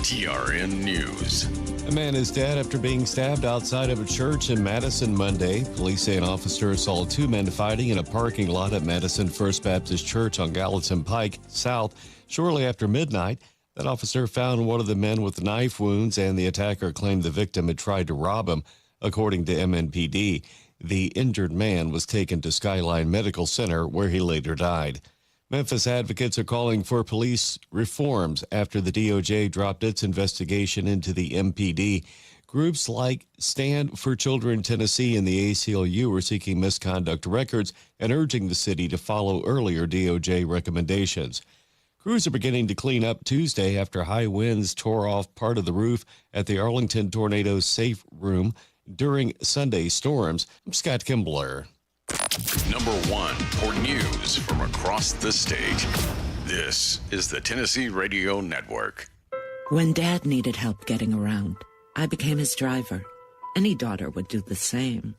TRN News. A man is dead after being stabbed outside of a church in Madison Monday. Police say an officer saw two men fighting in a parking lot at Madison First Baptist Church on Gallatin Pike South shortly after midnight. That officer found one of the men with knife wounds, and the attacker claimed the victim had tried to rob him. According to MNPD, the injured man was taken to Skyline Medical Center, where he later died. Memphis advocates are calling for police reforms after the DOJ dropped its investigation into the MPD. Groups like Stand for Children Tennessee and the ACLU are seeking misconduct records and urging the city to follow earlier DOJ recommendations. Crews are beginning to clean up Tuesday after high winds tore off part of the roof at the Arlington Tornado Safe Room during Sunday storms. I'm Scott Kimbler. Number one for news from across the state. This is the Tennessee Radio Network. When Dad needed help getting around, I became his driver. Any daughter would do the same.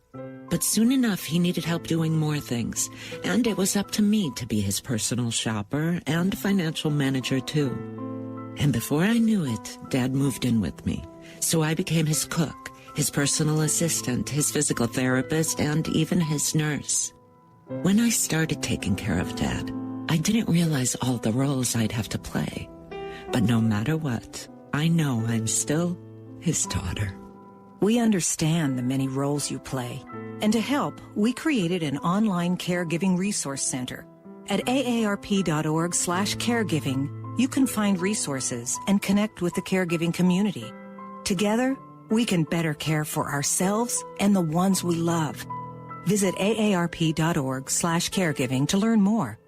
But soon enough, he needed help doing more things, and it was up to me to be his personal shopper and financial manager, too. And before I knew it, Dad moved in with me, so I became his cook, his personal assistant, his physical therapist, and even his nurse. When I started taking care of Dad, I didn't realize all the roles I'd have to play. But no matter what, I know I'm still his daughter. We understand the many roles you play. And to help, we created an online caregiving resource center. At aarp.org/caregiving, you can find resources and connect with the caregiving community. Together, we can better care for ourselves and the ones we love. Visit aarp.org/caregiving to learn more.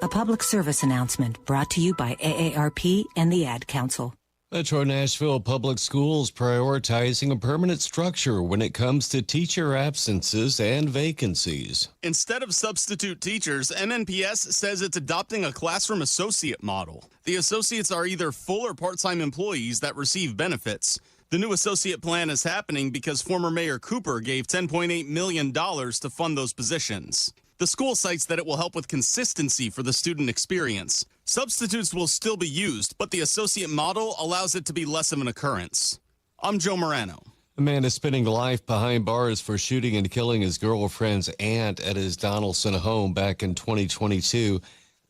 A public service announcement brought to you by AARP and the Ad Council. Metro Nashville Public Schools prioritizing a permanent structure when it comes to teacher absences and vacancies. Instead of substitute teachers, MNPS says it's adopting a classroom associate model. The associates are either full or part-time employees that receive benefits. The new associate plan is happening because former Mayor Cooper gave $10.8 million to fund those positions. The school cites that it will help with consistency for the student experience. Substitutes will still be used, but the associate model allows it to be less of an occurrence. I'm Joe Morano. A man is spending life behind bars for shooting and killing his girlfriend's aunt at his Donaldson home back in 2022.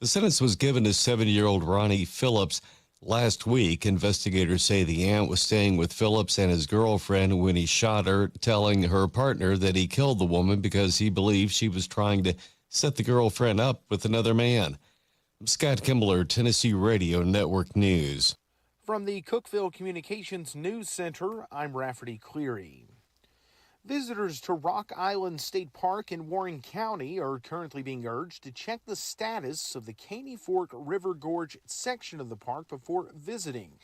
The sentence was given to 7-year-old Ronnie Phillips. Last week, investigators say the aunt was staying with Phillips and his girlfriend when he shot her, telling her partner that he killed the woman because he believed she was trying to set the girlfriend up with another man. I'm Scott Kimbler, Tennessee Radio Network News. From the Cookeville Communications News Center, I'm Rafferty Cleary. Visitors to Rock Island State Park in Warren County are currently being urged to check the status of the Caney Fork River Gorge section of the park before visiting.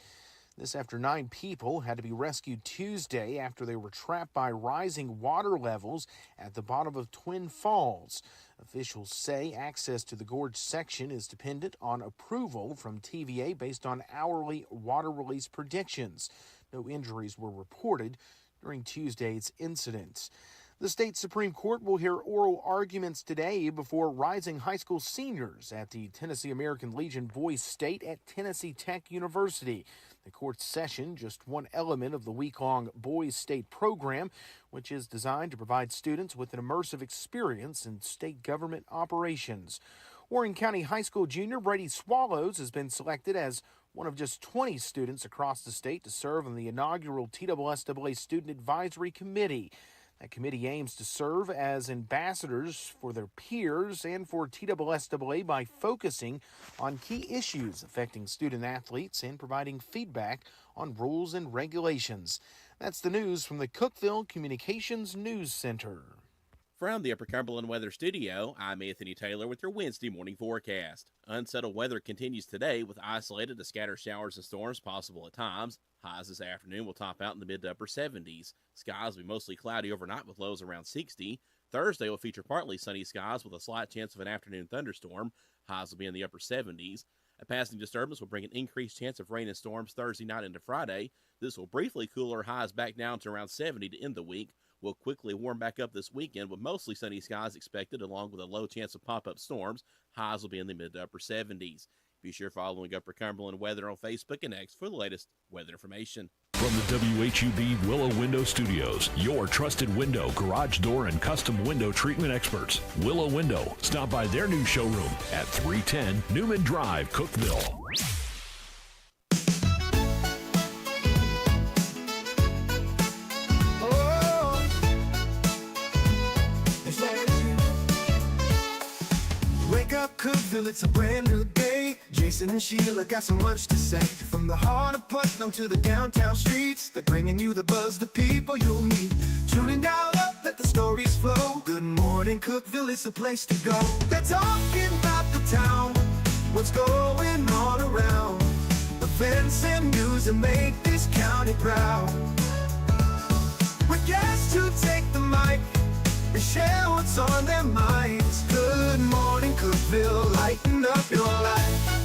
This after 9 people had to be rescued Tuesday after they were trapped by rising water levels at the bottom of Twin Falls. Officials say access to the gorge section is dependent on approval from TVA based on hourly water release predictions. No injuries were reported during Tuesday's incident. The state Supreme Court will hear oral arguments today before rising high school seniors at the Tennessee American Legion Boys State at Tennessee Tech University. The court's session, just one element of the week-long Boys State program, which is designed to provide students with an immersive experience in state government operations. Warren County High School junior Brady Swallows has been selected as one of just 20 students across the state to serve on the inaugural TSSAA Student Advisory Committee. That committee aims to serve as ambassadors for their peers and for TSSAA by focusing on key issues affecting student athletes and providing feedback on rules and regulations. That's the news from the Cookeville Communications News Center. From the Upper Cumberland Weather Studio, I'm Anthony Taylor with your Wednesday morning forecast. Unsettled weather continues today with isolated to scattered showers and storms possible at times. Highs this afternoon will top out in the mid to upper 70s. Skies will be mostly cloudy overnight with lows around 60. Thursday will feature partly sunny skies with a slight chance of an afternoon thunderstorm. Highs will be in the upper 70s. A passing disturbance will bring an increased chance of rain and storms Thursday night into Friday. This will briefly cool our highs back down to around 70 to end the week. We'll quickly warm back up this weekend with mostly sunny skies expected along with a low chance of pop-up storms. Highs will be in the mid to upper 70s. Be sure following Upper Cumberland Weather on Facebook and X for the latest weather information. From the WHUB Willow Window Studios, your trusted window, garage door, and custom window treatment experts. Willow Window. Stop by their new showroom at 310 Newman Drive, Cookeville. Wake up, Cookeville, it's a brand new day. Jason and Sheila got so much to say. From the heart of Putnam to the downtown streets, they're bringing you the buzz, the people you'll meet. Tuning dial up, let the stories flow. Good morning, Cookeville, it's a place to go. They're talking about the town, what's going on around. Events and news that make this county proud. With guests who take the mic and share what's on their minds. Good morning, Cookeville, lighten up your life.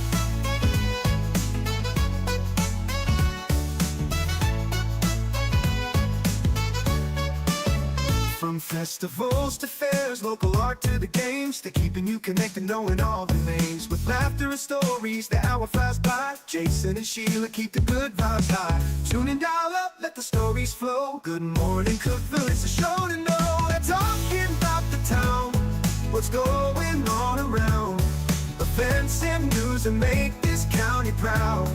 From festivals to fairs, local art to the games, they're keeping you connected, knowing all the names. With laughter and stories, the hour flies by. Jason and Sheila keep the good vibes high. Tune in, dial up, let the stories flow. Good morning, Cookeville, it's a show to know. They're talking about the town, what's going on around. Events and news that make this county proud.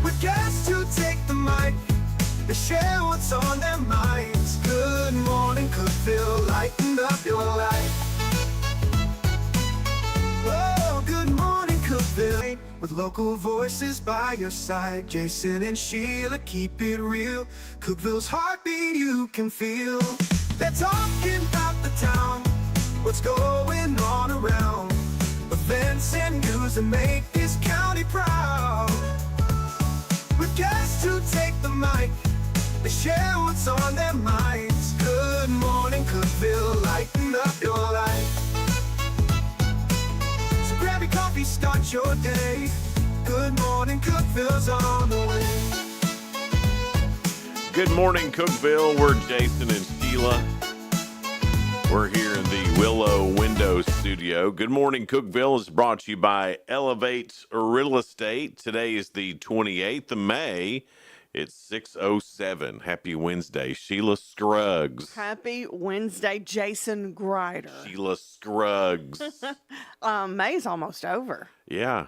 With guests who take the mic, they share what's on their minds. Good morning, Cookeville, lighten up your life. Oh, good morning, Cookeville. With local voices by your side, Jason and Sheila keep it real. Cookeville's heartbeat you can feel. They're talking about the town, what's going on around. Events and news that make this county proud. With guests who take the mic, they share what's on their minds. Good morning, Cookeville, lighten up your life. So grab your coffee, start your day. Good morning, Cookeville's on the way. Good morning, Cookeville. We're Jason and Sheila. We're here in the Willow Window Studio. Good morning, Cookeville is brought to you by Elevate Real Estate. Today is the 28th of May. It's 6:07. Happy Wednesday, Sheila Scruggs. Happy Wednesday, Jason Grider. Sheila Scruggs. May's almost over. Yeah,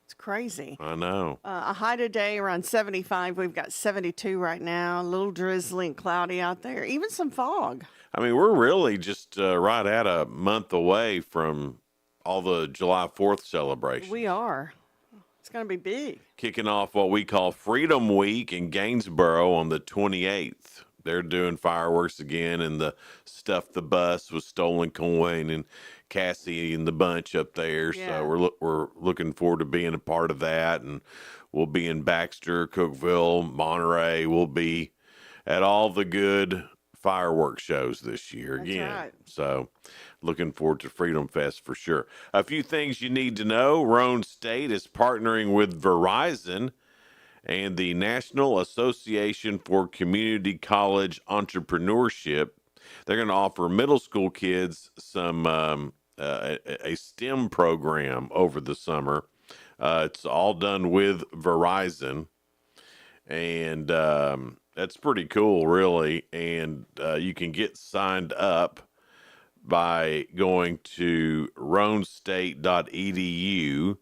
It's crazy. I know. A high today around 75. We've got 72 right now. A little drizzly and cloudy out there. Even some fog. I mean, we're really just right at a month away from all the July 4th celebrations. We are. It's going to be big. Kicking off what we call Freedom Week in Gainesboro on the 28th. They're doing fireworks again, and the Stuff the Bus with Stolen Coin and Cassie and the bunch up there. Yeah. So we're looking forward to being a part of that, and we'll be in Baxter, Cookeville, Monterey. We'll be at all the good fireworks shows this year again. Right. So looking forward to Freedom Fest for sure. A few things you need to know. Roane State is partnering with Verizon and the National Association for Community College Entrepreneurship. They're going to offer middle school kids some a STEM program over the summer. It's all done with Verizon, and that's pretty cool, really. And you can get signed up by going to roanstate.edu,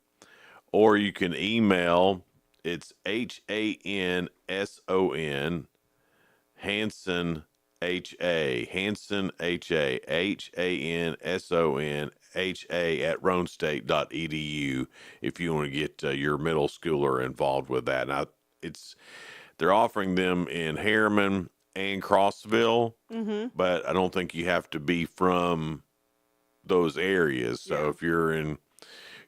or you can email. It's Hanson, Hanson, Hanson, at roanstate.edu if you want to get your middle schooler involved with that. Now, they're offering them in Harriman and Crossville, but I don't think you have to be from those areas. So if you're in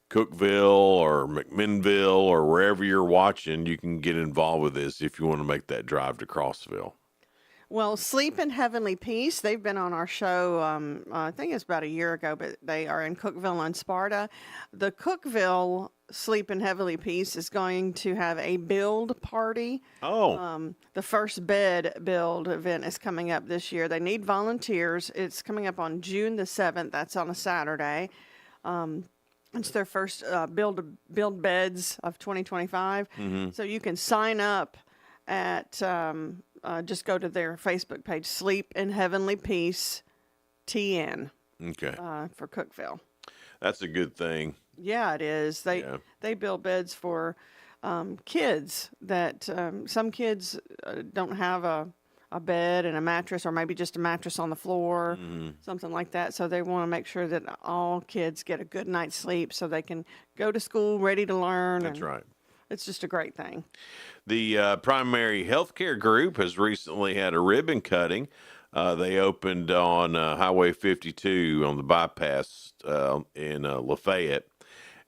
Cookeville or McMinnville or wherever you're watching, you can get involved with this if you want to make that drive to Crossville. Well, Sleep in Heavenly Peace, they've been on our show, I think it's about a year ago, but they are in Cookeville and Sparta. The Cookeville Sleep in Heavenly Peace is going to have a build party. Oh. The first bed build event is coming up this year. They need volunteers. It's coming up on June the 7th. That's on a Saturday. It's their first build beds of 2025. So you can sign up at just go to their Facebook page, Sleep in Heavenly Peace TN Okay. for Cookeville. That's a good thing. Yeah, it is. They build beds for kids that some kids don't have a bed and a mattress, or maybe just a mattress on the floor, something like that. So they want to make sure that all kids get a good night's sleep so they can go to school ready to learn. That's right. It's just a great thing. The primary healthcare group has recently had a ribbon cutting. They opened on Highway 52 on the bypass in Lafayette.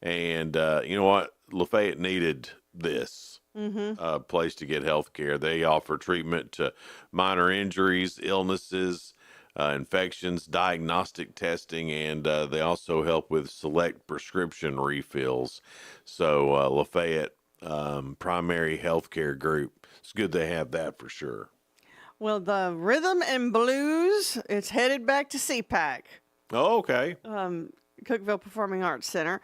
And you know what? Lafayette needed this place to get health care. They offer treatment to minor injuries, illnesses, infections, diagnostic testing, and they also help with select prescription refills. So Lafayette Primary Health Care Group, it's good they have that for sure. Well, the Rhythm and Blues, it's headed back to CPAC. Oh, okay. Cookeville Performing Arts Center.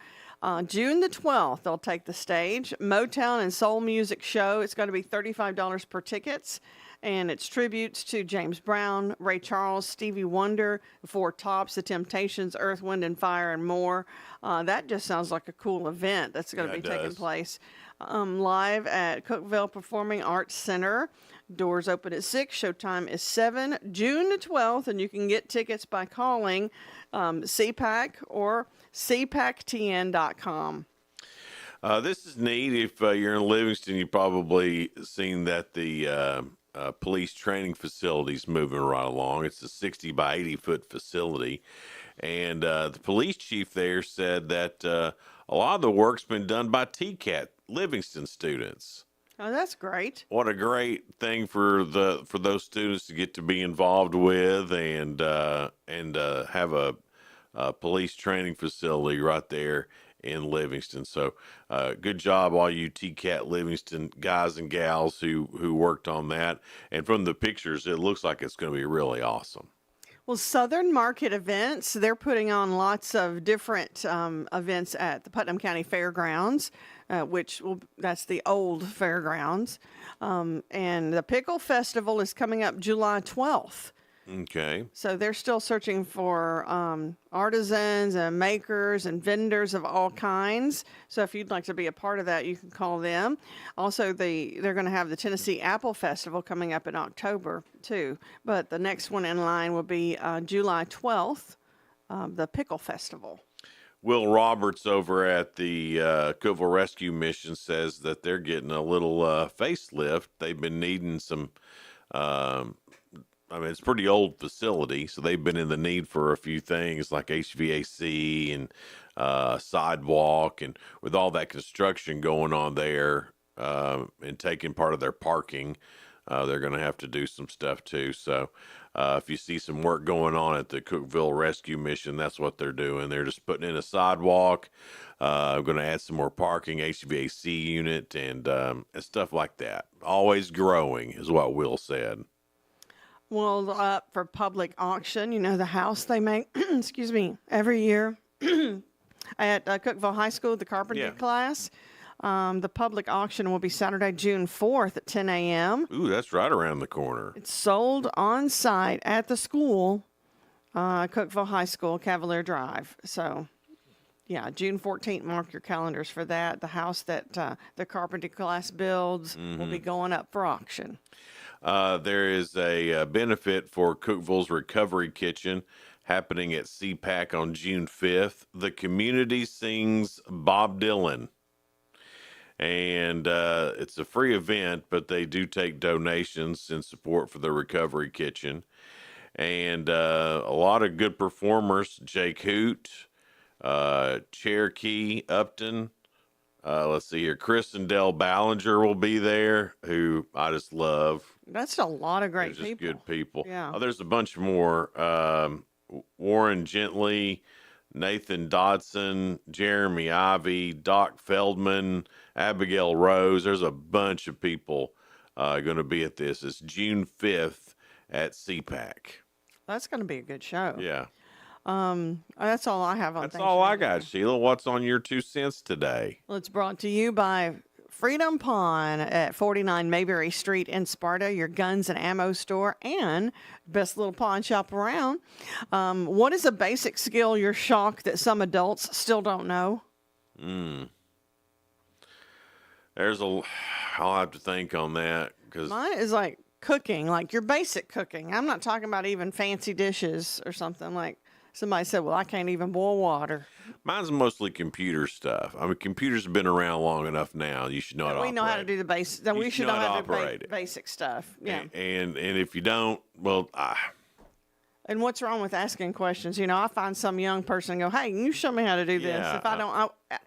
June the 12th, they'll take the stage. Motown and Soul Music Show. It's going to be $35 per tickets. And it's tributes to James Brown, Ray Charles, Stevie Wonder, the Four Tops, the Temptations, Earth, Wind, and Fire, and more. That just sounds like a cool event that's going to be taking place live at Cookeville Performing Arts Center. Doors open at 6. Showtime is 7. June the 12th, and you can get tickets by calling CPAC or cpactn.com. This is neat. If you're in Livingston, you've probably seen that the police training facility is moving right along. It's a 60 by 80 foot facility. And the police chief there said that a lot of the work's been done by TCAT Livingston students. Oh, that's great. What a great thing for those students to get to be involved with and have a police training facility right there in Livingston. So good job, all you TCAT Livingston guys and gals who worked on that. And from the pictures, it looks like it's going to be really awesome. Well, Southern Market Events, they're putting on lots of different events at the Putnam County Fairgrounds, that's the old fairgrounds. And the Pickle Festival is coming up July 12th. Okay. So they're still searching for artisans and makers and vendors of all kinds. So if you'd like to be a part of that, you can call them. Also, they're going to have the Tennessee Apple Festival coming up in October, too. But the next one in line will be July 12th, the Pickle Festival. Will Roberts over at the Cookeville Rescue Mission says that they're getting a little facelift. They've been needing some... it's a pretty old facility, so they've been in the need for a few things like HVAC and sidewalk, and with all that construction going on there and taking part of their parking, they're going to have to do some stuff too. So if you see some work going on at the Cookeville Rescue Mission, that's what they're doing. They're just putting in a sidewalk, going to add some more parking, HVAC unit, and stuff like that. Always growing is what Will said. Well, up for public auction, the house they make, excuse me, every year at Cookeville High School, the carpentry class. The public auction will be Saturday, June 4th at 10 a.m. Ooh, that's right around the corner. It's sold on site at the school, Cookeville High School, Cavalier Drive. So, yeah, June 14th, mark your calendars for that. The house that the carpentry class builds will be going up for auction. There is a benefit for Cookeville's Recovery Kitchen happening at CPAC on June 5th. The community sings Bob Dylan. And it's a free event, but they do take donations in support for the Recovery Kitchen. And a lot of good performers, Jake Hoot, Cherokee, Upton. Let's see here. Chris and Dell Ballinger will be there, who I just love. That's a lot of great They're just people. good people. Yeah. Oh, there's a bunch more. Warren Gently, Nathan Dodson, Jeremy Ivy, Doc Feldman, Abigail Rose. There's a bunch of people going to be at this. It's June 5th at CPAC. That's going to be a good show. Yeah. That's all I have on. That's all I got, Sheila. What's on your 2 cents today? Well, it's brought to you by Freedom Pawn at 49 Mayberry Street in Sparta, your guns and ammo store and best little pawn shop around. What is a basic skill you're shocked that some adults still don't know? I'll have to think on that. Cause Mine is like cooking, like your basic cooking. I'm not talking about even fancy dishes or something like somebody said, well, I can't even boil water. Mine's mostly computer stuff. I mean, computers have been around long enough now. You should know how to We operate. know how to do the basic. We should know how to do operate basic stuff. Yeah. And if you don't, well, And what's wrong with asking questions? You know, I find some young person and go, "Hey, can you show me how to do this?" Yeah,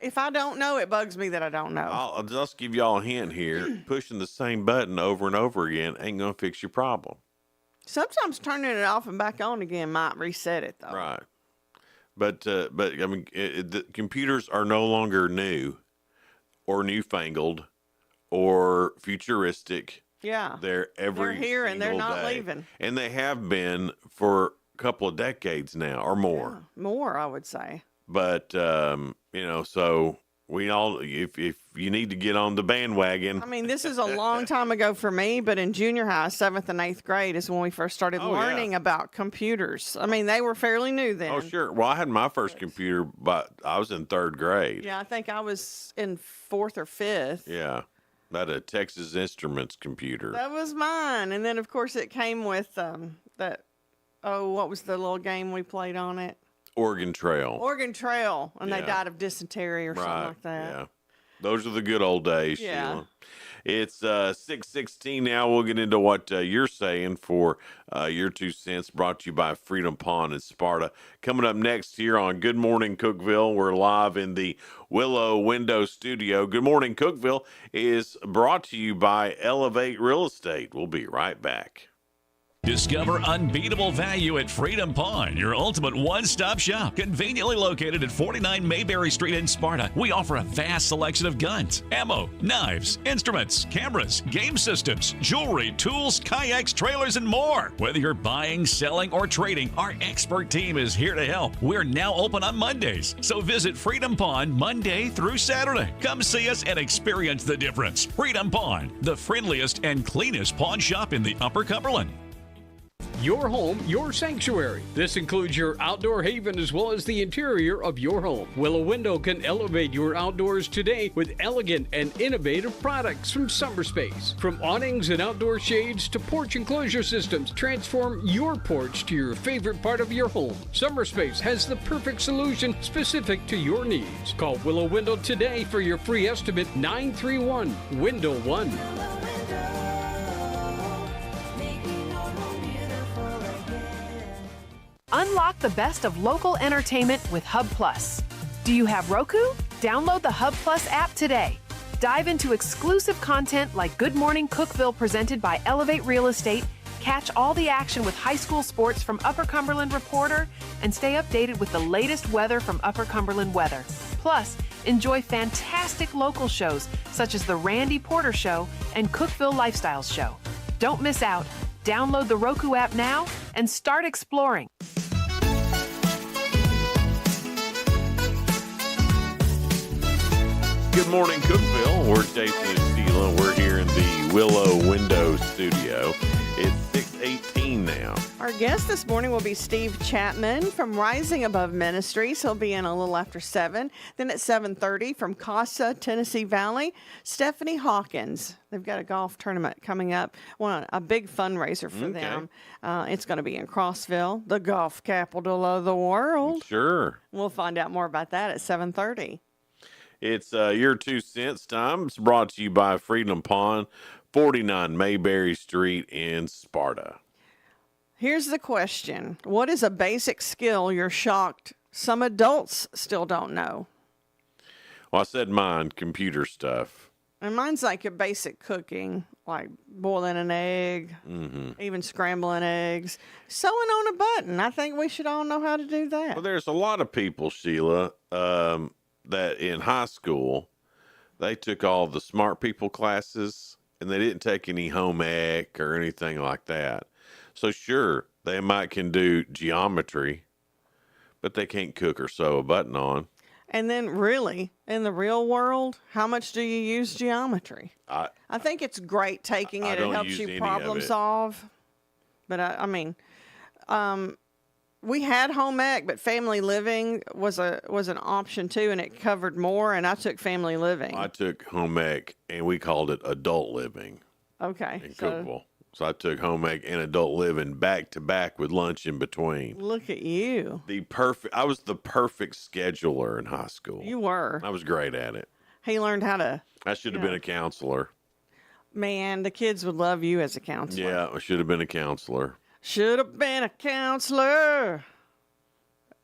If I don't know, it bugs me that I don't know. I'll just give y'all a hint here. Pushing the same button over and over again ain't gonna fix your problem. Sometimes turning it off and back on again might reset it, though. Right. But I mean, the computers are no longer new, or newfangled, or futuristic. Yeah. They're here and they're not day. leaving. And they have been for a couple of decades now or more. Yeah, more, I would say. But, so we all, if you need to get on the bandwagon. I mean, this is a long time ago for me, but in junior high, 7th and 8th grade is when we first started learning about computers. I mean, they were fairly new then. Oh, sure. Well, I had my first computer, but I was in 3rd grade. Yeah, I think I was in 4th or 5th. Yeah. That a Texas Instruments computer. That was mine. And then, of course, it came with what was the little game we played on it? Oregon Trail. Oregon Trail. And they died of dysentery or something like that. Yeah. Those are the good old days, Yeah. Sheila. It's 6:16 now. We'll get into what you're saying for your 2 cents, brought to you by Freedom Pawn in Sparta. Coming up next here on Good Morning Cookeville, we're live in the Willow Window Studio. Good Morning Cookeville is brought to you by Elevate Real Estate. We'll be right back. Discover unbeatable value at Freedom Pawn, your ultimate one-stop shop. Conveniently located at 49 Mayberry Street in Sparta, we offer a vast selection of guns, ammo, knives, instruments, cameras, game systems, jewelry, tools, kayaks, trailers, and more. Whether you're buying, selling, or trading, our expert team is here to help. We're now open on Mondays, so visit Freedom Pawn Monday through Saturday. Come see us and experience the difference. Freedom Pawn, the friendliest and cleanest pawn shop in the Upper Cumberland. Your home, your sanctuary. This includes your outdoor haven as well as the interior of your home. Willow Window can elevate your outdoors today with elegant and innovative products from Summer Space. From awnings and outdoor shades to porch enclosure systems, transform your porch to your favorite part of your home. Summer Space has the perfect solution specific to your needs. Call Willow Window today for your free estimate, 931-WINDOW-1. Unlock the best of local entertainment with Hub Plus. Do you have Roku? Download the Hub Plus app today. Dive into exclusive content like Good Morning Cookeville presented by Elevate Real Estate, catch all the action with high school sports from Upper Cumberland Reporter, and stay updated with the latest weather from Upper Cumberland Weather. Plus, enjoy fantastic local shows such as The Randy Porter Show and Cookeville Lifestyles Show. Don't miss out. Download the Roku app now and start exploring. Good morning, Cookeville. We're Jason and Sheila. We're here in the Willow Window Studio. It's 6:18 now. Our guest this morning will be Steve Chapman from Rising Above Ministries. He'll be in a little after 7. Then at 7:30 from Casa, Tennessee Valley, Stephanie Hawkins. They've got a golf tournament coming up, a big fundraiser for them. It's going to be in Crossville, the golf capital of the world. Sure. We'll find out more about that at 7:30. It's your 2 cents time. It's brought to you by Freedom Pawn, 49 Mayberry Street in Sparta. Here's the question. What is a basic skill you're shocked some adults still don't know? Well, I said mine, computer stuff. And mine's like a basic cooking, like boiling an egg, even scrambling eggs, sewing on a button. I think we should all know how to do that. Well, there's a lot of people, Sheila, that in high school, they took all the smart people classes and they didn't take any home ec or anything like that. So sure, they might can do geometry, But they can't cook or sew a button on. And then, really, in the real world, how much do you use geometry? I think it's great taking it. It helps you problem solve. But I mean, we had home ec, but family living was an option too, and it covered more. And I took family living. I took home ec, and we called it adult living. Okay. In Cookeville. So I took home ec and adult living back to back with lunch in between. Look at you. I was the perfect scheduler in high school. You were. I was great at it. He learned how to. I should have been a counselor. Man, the kids would love you as a counselor. Yeah, I should have been a counselor. Should have been a counselor.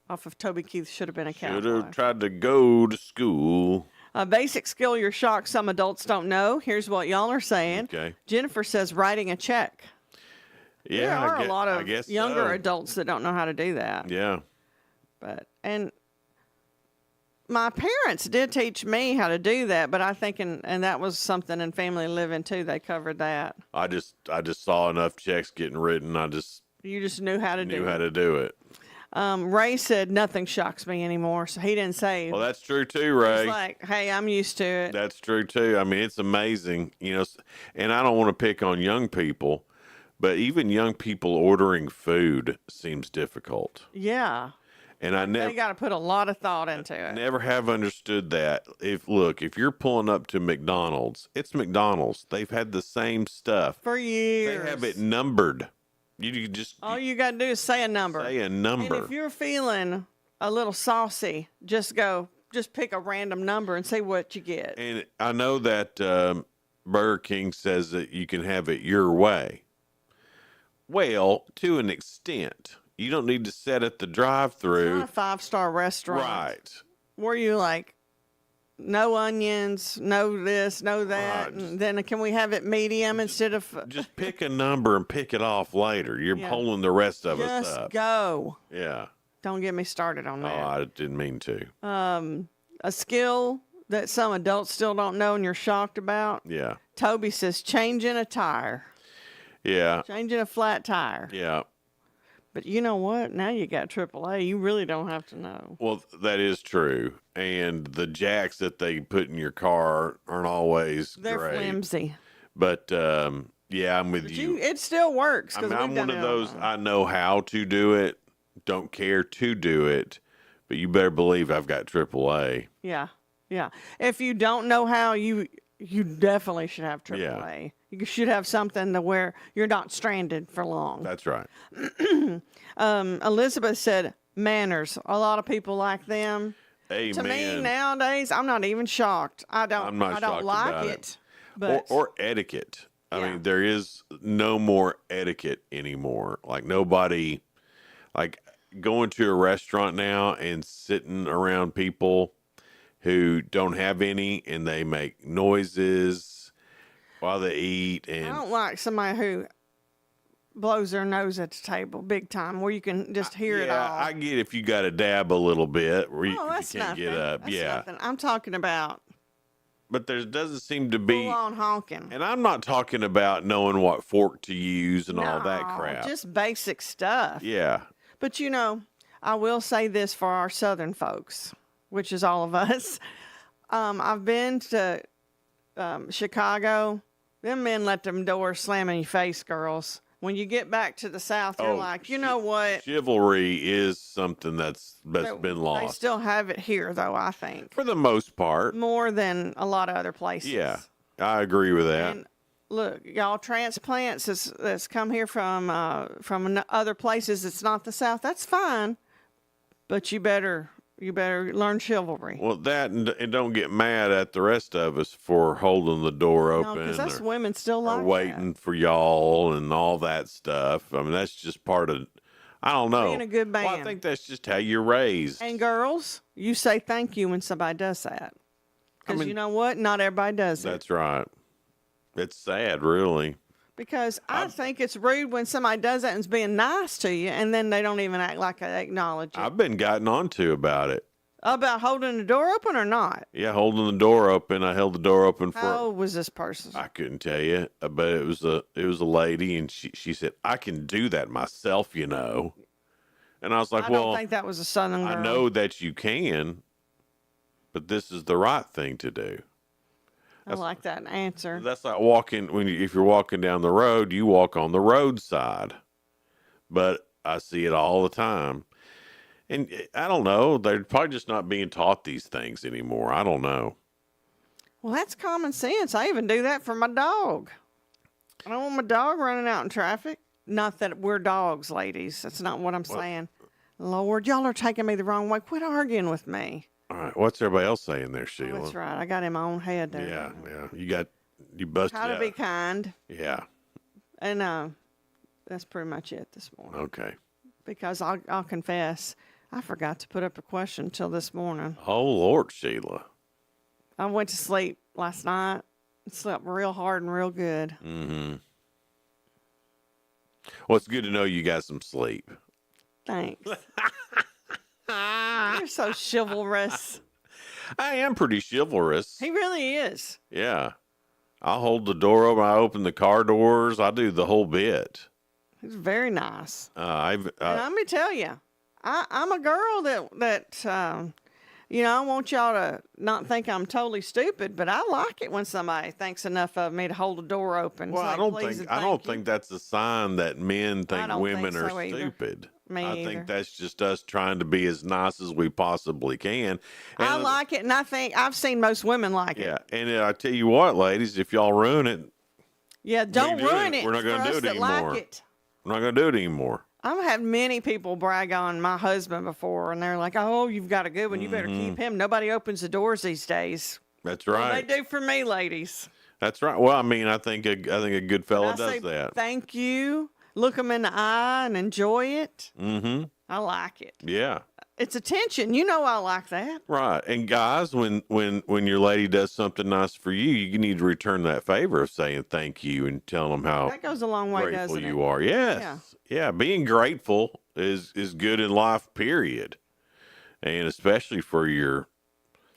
Off of Toby Keith, should have been a counselor. Should have tried to go to school. A basic skill you're shocked some adults don't know. Here's what y'all are saying. Okay. Jennifer says writing a check. Yeah, there are a lot of younger so. Adults that don't know how to do that. Yeah. And my parents did teach me how to do that, but I think, and that was something in family living too. They covered that. I just saw enough checks getting written. You just knew how to do it. Ray said nothing shocks me anymore, so he didn't say. Well, that's true too, Ray. It's like, hey, I'm used to it. That's true too. I mean, it's amazing, and I don't want to pick on young people, but even young people ordering food seems difficult. Yeah. And they got to put a lot of thought into it. Never have understood that. If you're pulling up to McDonald's, it's McDonald's. They've had the same stuff for years. They have it numbered. You just all you got to do is say a number. Say a number. And if you're feeling a little saucy, just pick a random number and see what you get. And I know that Burger King says that you can have it your way. Well, to an extent. You don't need to sit at the drive-thru. It's not a 5-star restaurant. Right. Where you like, no onions, no this, no that. Right. And then can we have it medium instead of... Just pick a number and pick it off later. You're pulling the rest of us up. Just go. Yeah. Don't get me started on that. Oh, I didn't mean to. A skill that some adults still don't know and you're shocked about. Yeah. Toby says changing a tire. Yeah. Changing a flat tire. Yeah. But you know what? Now you got AAA. You really don't have to know. Well, that is true. And the jacks that they put in your car aren't always They're great. flimsy. But, yeah, I'm with you. It still works. I'm one of those, I know how to do it, don't care to do it, but you better believe I've got AAA. Yeah, yeah. If you don't know how, you definitely should have AAA. Yeah. You should have something to where you're not stranded for long. That's right. Elizabeth said manners. A lot of people like them. Amen. To me nowadays, I'm not even shocked. I don't like it. But or etiquette. I mean, there is no more etiquette anymore. Like nobody, like going to a restaurant now and sitting around people who don't have any and they make noises while they eat. And I don't like somebody who blows their nose at the table big time where you can just hear it all. Yeah, I get if you got to dab a little bit where you can't nothing. get up. That's yeah. Nothing. I'm talking about. But there doesn't seem to be. Full on honking. And I'm not talking about knowing what fork to use and all that crap. Just basic stuff. Yeah. But I will say this for our Southern folks, which is all of us. I've been to Chicago. Them men let them doors slam in your face, girls. When you get back to the South, you're like, you know what? Chivalry is something that's been lost. They still have it here, though, I think. For the most part. More than a lot of other places. Yeah, I agree with that. And look, y'all transplants that's come here from other places. It's not the South. That's fine. But you better learn chivalry. Well, that and don't get mad at the rest of us for holding the door open. Because us women still like waiting for y'all and all that stuff. I mean, that's just part of, I don't know. Being a good man. Well, I think that's just how you're raised. And girls, you say thank you when somebody does that. Because you know what? Not everybody does it. That's right. It's sad, really. Because I think it's rude when somebody does that and is being nice to you, and then they don't even act like they acknowledge it. I've been gotten onto about it. About holding the door open or not? Yeah, holding the door open. I held the door open for. How old was this person? I couldn't tell you, but it was a lady, and she said, "I can do that myself, you know." And I was like, I well, don't think that was a Southern girl. I know that you can, but this is the right thing to do. I like that answer. That's like walking if you're walking down the road, you walk on the roadside. But I see it all the time. And I don't know, they're probably just not being taught these things anymore. I don't know. Well, that's common sense. I even do that for my dog. I don't want my dog running out in traffic. Not that we're dogs, ladies. That's not what I'm saying. Lord, y'all are taking me the wrong way. Quit arguing with me. All right. What's everybody else saying there, Sheila? That's right. I got in my own head there. Yeah. You busted How to out. be kind. Yeah. And that's pretty much it this morning. Okay. Because I'll confess, I forgot to put up a question until this morning. Oh, Lord, Sheila. I went to sleep last night. Slept real hard and real good. Mm-hmm. Well, it's good to know you got some sleep. Thanks. You're so chivalrous. I am pretty chivalrous. He really is. Yeah. I'll hold the door open. I open the car doors. I do the whole bit. He's very nice. And let me tell you, I'm a girl that I want y'all to not think I'm totally stupid, but I like it when somebody thinks enough of me to hold the door open. Well, I don't think that's a sign that men think women are stupid. I think that's just us trying to be as nice as we possibly can. And I like it, and I think I've seen most women like it. Yeah, and I tell you what, ladies, if y'all ruin it, don't ruin it. We're not going to do it anymore. Like it. We're not going to do it anymore. I've had many people brag on my husband before, and they're like, "Oh, you've got a good one. You better keep him." Nobody opens the doors these days. That's right. Well, they do for me, ladies. That's right. Well, I mean, I think a good fella does that. Thank you. Look them in the eye and enjoy it. Mm-hmm. I like it. Yeah. It's attention. You know I like that. Right. And guys, when your lady does something nice for you, you need to return that favor of saying thank you and telling them how that goes a long way, grateful doesn't you it? are. Yes. Yeah. Being grateful is good in life, period. And especially for your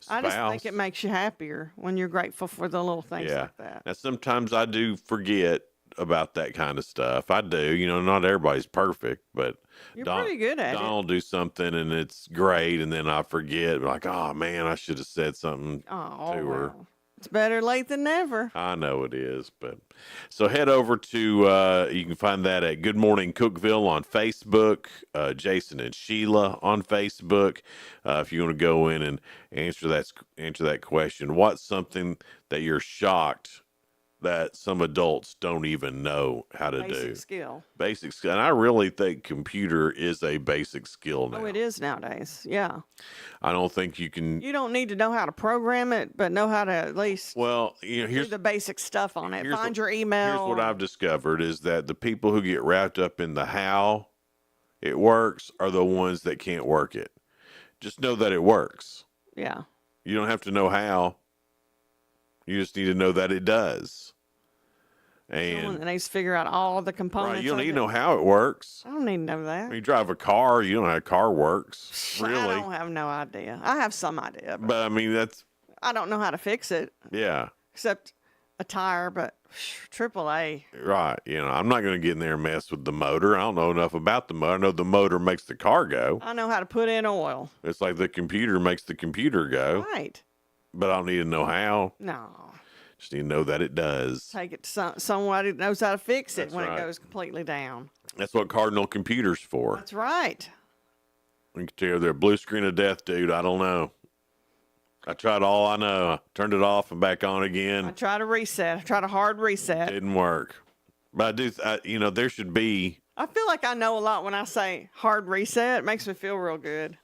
spouse. I just think it makes you happier when you're grateful for the little things like that. Now, sometimes I do forget about that kind of stuff. I do. Not everybody's perfect, but you're pretty good at it. Don will do something and it's great, and then I forget. Like, oh man, I should have said something to her. It's better late than never. I know it is, but so head over to you can find that at Good Morning Cookeville on Facebook, Jason and Sheila on Facebook. If you want to go in and answer that question, what's something that you're shocked that some adults don't even know how to do? Basic skill. And I really think computer is a basic skill now. Oh, it is nowadays. Yeah. I don't think you can. You don't need to know how to program it, but know how to at least do the basic stuff on it. Find your email. Here's what I've discovered is that the people who get wrapped up in the how it works are the ones that can't work it. Just know that it works. Yeah. You don't have to know how. You just need to know that it does. And someone that needs to figure out all the components. Right, you don't need to know how it works. I don't need to know that. When you drive a car, you don't know how a car works. Really. I don't have no idea. I have some idea. But I mean, I don't know how to fix it. Yeah. Except a tire, but AAA. Right. I'm not going to get in there and mess with the motor. I don't know enough about the motor. I know the motor makes the car go. I know how to put in oil. It's like the computer makes the computer go. Right. But I don't need to know how. No. Just need to know that it does. Take it to somebody that knows how to fix it when it goes completely down. That's what Cardinal Computer's for. That's right. I can tell you they're blue screen of death, dude. I don't know. I tried all I know. I turned it off and back on again. I tried to reset. I tried a hard reset. Didn't work. But there should be. I feel like I know a lot when I say hard reset. It makes me feel real good.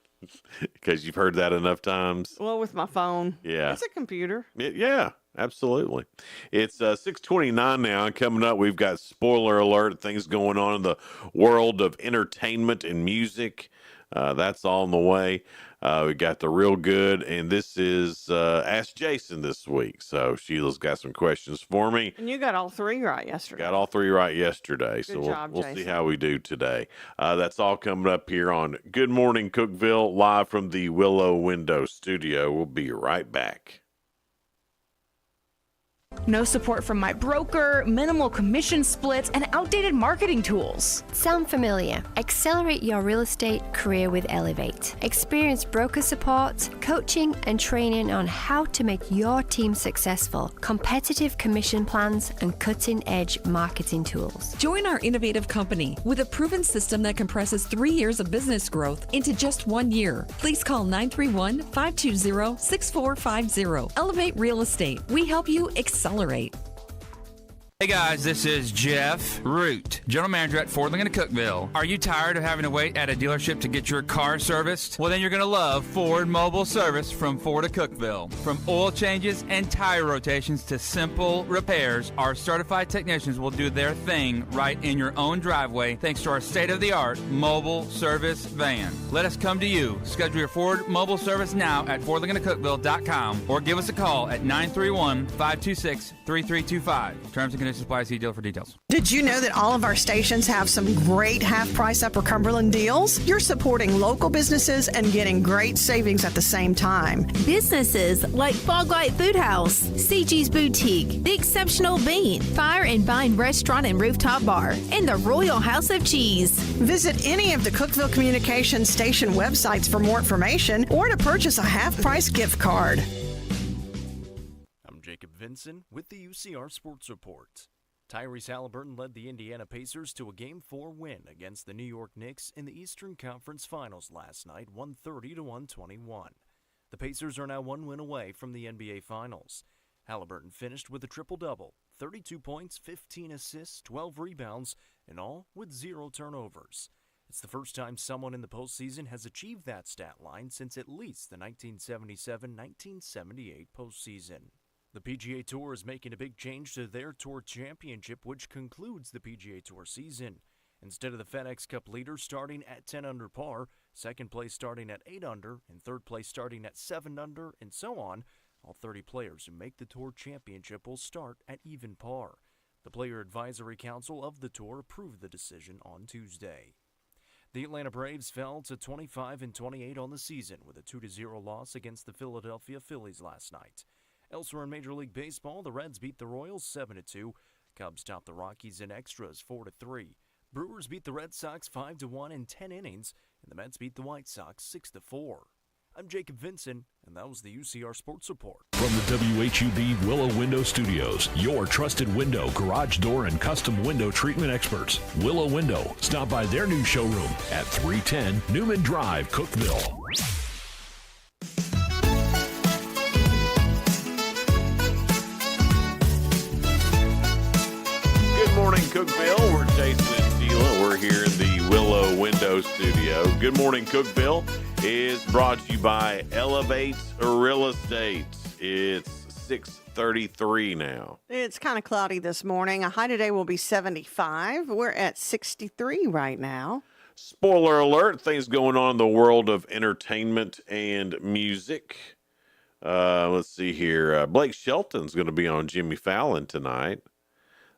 Because you've heard that enough times. Well, with my phone. Yeah. It's a computer. Yeah, absolutely. It's 6:29 now, and coming up, we've got spoiler alert, things going on in the world of entertainment and music. That's all on the way. We got the real good, and this is Ask Jason this week. So Sheila's got some questions for me. And you got all three right yesterday. Got all three right yesterday. Good So job, we'll Jason. see how we do today. That's all coming up here on Good Morning Cookeville, live from the Willow Window Studio. We'll be right back. No support from my broker, minimal commission splits, and outdated marketing tools. Sound familiar? Accelerate your real estate career with Elevate. Experience broker support, coaching, and training on how to make your team successful, competitive commission plans, and cutting-edge marketing tools. Join our innovative company with a proven system that compresses 3 years of business growth into just 1 year. Please call 931-520-6450. Elevate Real Estate. We help you accelerate. Hey guys, this is Jeff Root, General Manager at Ford Lincoln of Cookeville. Are you tired of having to wait at a dealership to get your car serviced? Well, then you're going to love Ford Mobile Service from Ford of Cookeville. From oil changes and tire rotations to simple repairs, our certified technicians will do their thing right in your own driveway thanks to our state-of-the-art mobile service van. Let us come to you. Schedule your Ford Mobile Service now at FordLincolnofCookeville.com or give us a call at 931-526-3325. Terms and conditions apply. See deal for details. Did you know that all of our stations have some great half-price Upper Cumberland deals? You're supporting local businesses and getting great savings at the same time. Businesses like Foglight Food House, CG's Boutique, The Exceptional Bean, Fire and Vine Restaurant and Rooftop Bar, and the Royal House of Cheese. Visit any of the Cookeville Communications station websites for more information or to purchase a half-price gift card. I'm Jacob Vinson with the UCR Sports Report. Tyrese Halliburton led the Indiana Pacers to a Game 4 win against the New York Knicks in the Eastern Conference Finals last night, 130-121. The Pacers are now 1 win away from the NBA Finals. Halliburton finished with a triple-double, 32 points, 15 assists, 12 rebounds, and all with 0 turnovers. It's the first time someone in the postseason has achieved that stat line since at least the 1977-1978 postseason. The PGA Tour is making a big change to their Tour Championship, which concludes the PGA Tour season. Instead of the FedEx Cup leader starting at 10 under par, second place starting at 8 under, and third place starting at 7 under, and so on, all 30 players who make the Tour Championship will start at even par. The Player Advisory Council of the Tour approved the decision on Tuesday. The Atlanta Braves fell to 25-28 on the season with a 2-0 loss against the Philadelphia Phillies last night. Elsewhere in Major League Baseball, the Reds beat the Royals 7-2. Cubs topped the Rockies in extras 4-3. Brewers beat the Red Sox 5-1 in 10 innings, and the Mets beat the White Sox 6-4. I'm Jacob Vinson, and that was the UCR Sports Report. From the WHUB Willow Window Studios, your trusted window, garage door, and custom window treatment experts. Willow Window. Stop by their new showroom at 310 Newman Drive, Cookeville. Good morning, Cookeville. We're Jason and Sheila. We're here in the Willow Window Studio. Good morning, Cookeville is brought to you by Elevate Real Estate. It's 6:33 now. It's kind of cloudy this morning. A high today will be 75. We're at 63 right now. Spoiler alert, things going on in the world of entertainment and music. Let's see here. Blake Shelton's going to be on Jimmy Fallon tonight.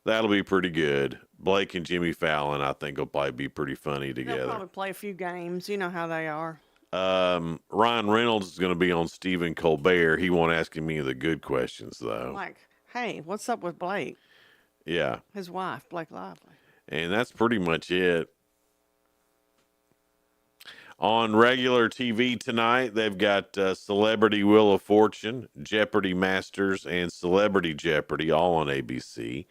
That'll be pretty good. Blake and Jimmy Fallon, I think, will probably be pretty funny together. They'll probably play a few games. You know how they are. Ryan Reynolds is going to be on Stephen Colbert. He won't ask me the good questions, though. Like, hey, what's up with Blake? Yeah. His wife, Blake Lively. And that's pretty much it. On regular TV tonight, they've got Celebrity Wheel of Fortune, Jeopardy Masters, and Celebrity Jeopardy, all on ABC.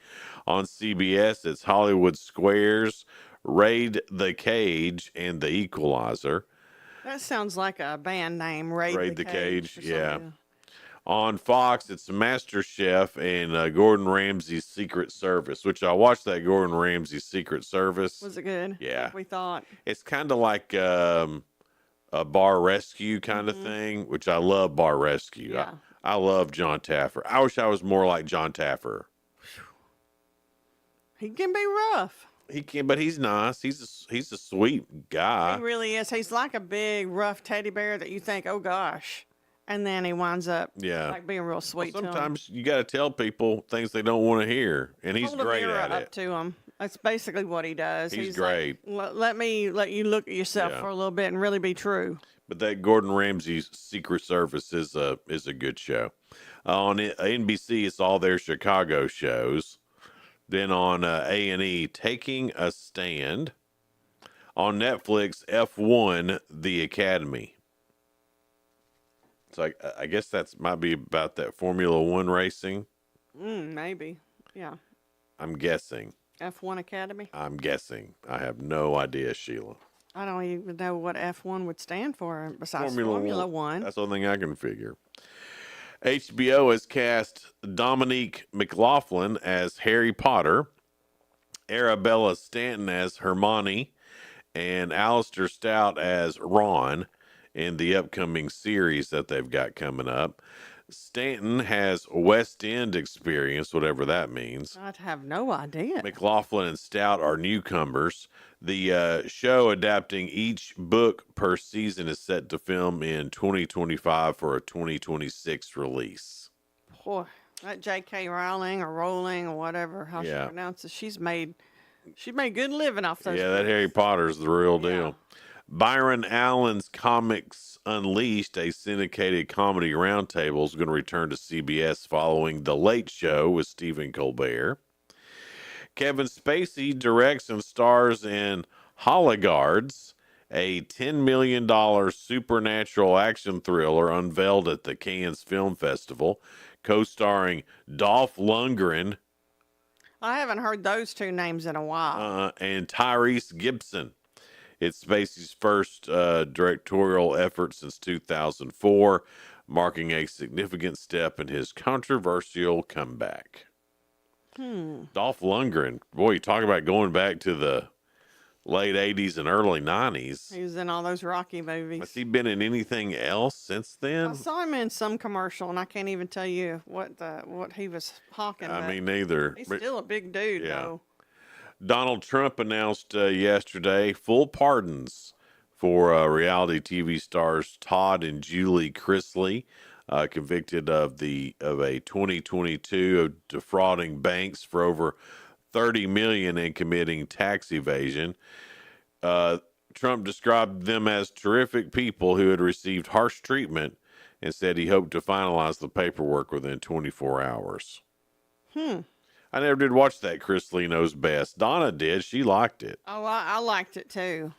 On CBS, it's Hollywood Squares, Raid the Cage, and The Equalizer. That sounds like a band name, Raid the Cage. Yeah. On Fox, it's Master Chef and Gordon Ramsay's Secret Service, which I watched that Gordon Ramsay Secret Service. Was it good? Yeah. Like we thought. It's kind of like a bar rescue kind of thing, which I love bar rescue. Yeah. I love John Taffer. I wish I was more like John Taffer. He can be rough. He can, but he's nice. He's a sweet guy. He really is. He's like a big, rough teddy bear that you think, oh, gosh. And then he winds up like being real sweet to him. Sometimes you got to tell people things they don't want to hear, and he's great at it. Up to him. That's basically what he does. He's great. Like, let me let you look at yourself Yeah. for a little bit and really be true. But that Gordon Ramsay's Secret Service is a good show. On NBC, it's all their Chicago shows. Then on A&E, Taking a Stand. On Netflix, F1, The Academy. So I guess that might be about that Formula One racing. Maybe. Yeah. I'm guessing. F1 Academy? I'm guessing. I have no idea, Sheila. I don't even know what F1 would stand for besides Formula One. That's the only thing I can figure. HBO has cast Dominique McLaughlin as Harry Potter, Arabella Stanton as Hermione, and Alistair Stout as Ron in the upcoming series that they've got coming up. Stanton has West End experience, whatever that means. I have no idea. McLaughlin and Stout are newcomers. The show, adapting each book per season, is set to film in 2025 for a 2026 release. Boy, that J.K. Rowling or Rowling or whatever, how she pronounces, she made good living off those Yeah, books. that Harry Potter's the real deal. Byron Allen's Comics Unleashed, a syndicated comedy roundtable, is going to return to CBS following The Late Show with Stephen Colbert. Kevin Spacey directs and stars in Hologuards, a $10 million supernatural action thriller unveiled at the Cannes Film Festival, co-starring Dolph Lundgren. I haven't heard those two names in a while. And Tyrese Gibson. It's Spacey's first directorial effort since 2004, marking a significant step in his controversial comeback. Dolph Lundgren, boy, you talk about going back to the late 80s and early 90s. He was in all those Rocky movies. Has he been in anything else since then? I saw him in some commercial, and I can't even tell you what he was hawking. I mean, neither. He's still a big dude, though. Donald Trump announced yesterday full pardons for reality TV stars Todd and Julie Chrisley, convicted of a 2022 of defrauding banks for over $30 million and committing tax evasion. Trump described them as terrific people who had received harsh treatment and said he hoped to finalize the paperwork within 24 hours. I never did watch that Chrisley Knows Best. Donna did. She liked it. Oh, I liked it too.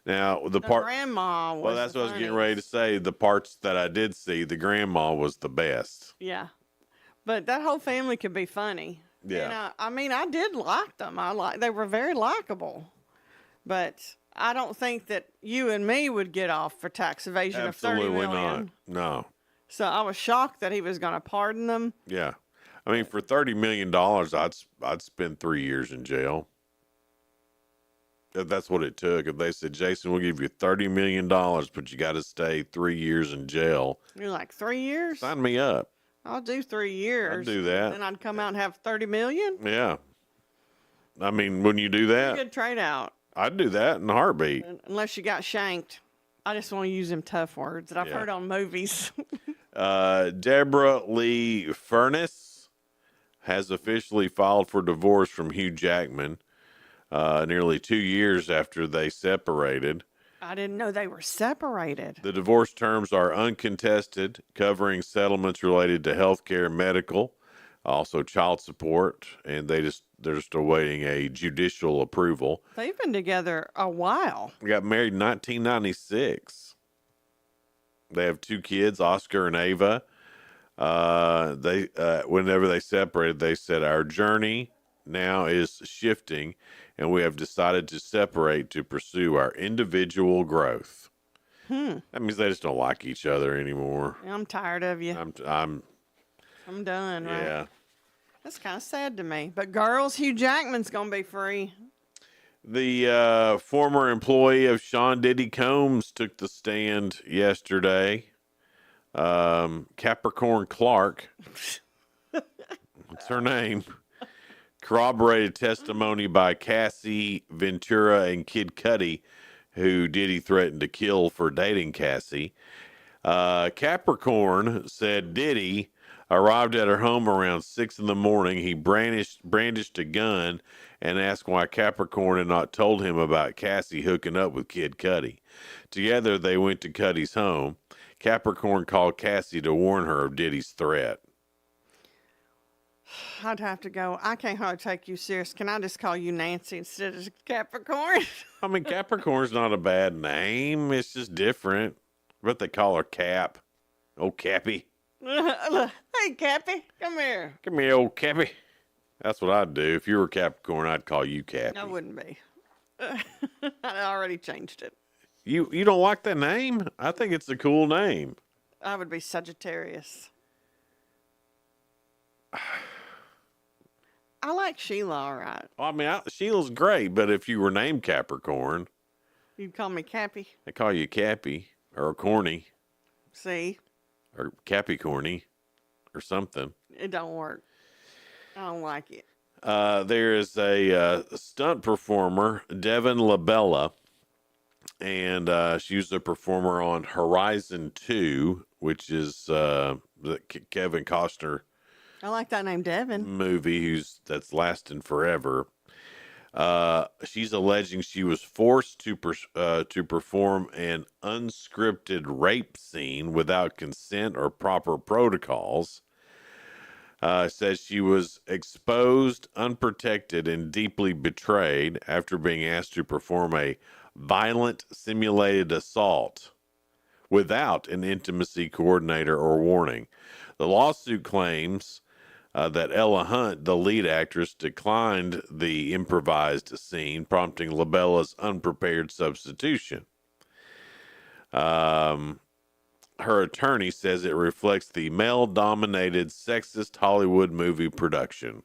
Now, the part. Grandma was. Well, that's what I was getting ready to say. The parts that I did see, the grandma was the best. Yeah. But that whole family could be funny. Yeah. And I did like them. They were very likable. But I don't think that you and me would get off for tax evasion of $30 million. Not. No. So I was shocked that he was going to pardon them. Yeah. I mean, for $30 million, I'd spend 3 years in jail. If that's what it took. If they said, Jason, we'll give you $30 million, but you got to stay 3 years in jail. You're like, 3 years? Sign me up. I'll do 3 years. I'd do that. Then I'd come out and have $30 million? Yeah. I mean, when you do that, Good trade out. I'd do that in a heartbeat. Unless you got shanked. I just want to use them tough words that I've heard on movies. Deborah Lee Furness has officially filed for divorce from Hugh Jackman nearly 2 years after they separated. I didn't know they were separated. The divorce terms are uncontested, covering settlements related to health care, medical, also child support, and they're just awaiting a judicial approval. They've been together a while. They got married in 1996. They have 2 kids, Oscar and Ava. Whenever they separated, they said, our journey now is shifting and we have decided to separate to pursue our individual growth. That means they just don't like each other anymore. I'm tired of you. I'm done, right? Yeah. That's kind of sad to me. But girls, Hugh Jackman's going to be free. The former employee of Sean Diddy Combs took the stand yesterday. Capricorn Clark, that's her name, corroborated testimony by Cassie Ventura and Kid Cudi, who Diddy threatened to kill for dating Cassie. Capricorn said Diddy Arrived at her home around 6 in the morning. He brandished a gun and asked why Capricorn had not told him about Cassie hooking up with Kid Cudi. Together, they went to Cudi's home. Capricorn called Cassie to warn her of Diddy's threat. I'd have to go. I can't hardly take you serious. Can I just call you Nancy instead of Capricorn? I mean, Capricorn's not a bad name. It's just different. But they call her Cap. Oh, Cappy. Hey, Cappy, come here. Come here, old Cappy. That's what I'd do. If you were Capricorn, I'd call you Cappy. I wouldn't be. I already changed it. You don't like that name? I think it's a cool name. I would be Sagittarius. I like Sheila, all right. I mean, Sheila's great, but if you were named Capricorn, You'd call me Cappy. they call you Cappy or Corny See? or Cappy Corny or something. It don't work. I don't like it. There is a stunt performer, Devin Labella, and she was a performer on Horizon 2, which is the Kevin Costner I like that name, Devin. movie that's lasting forever. She's alleging she was forced to perform an unscripted rape scene without consent or proper protocols. Says she was exposed, unprotected, and deeply betrayed after being asked to perform a violent simulated assault without an intimacy coordinator or warning. The lawsuit claims that Ella Hunt, the lead actress, declined the improvised scene, prompting Labella's unprepared substitution. Her attorney says it reflects the male-dominated, sexist Hollywood movie production.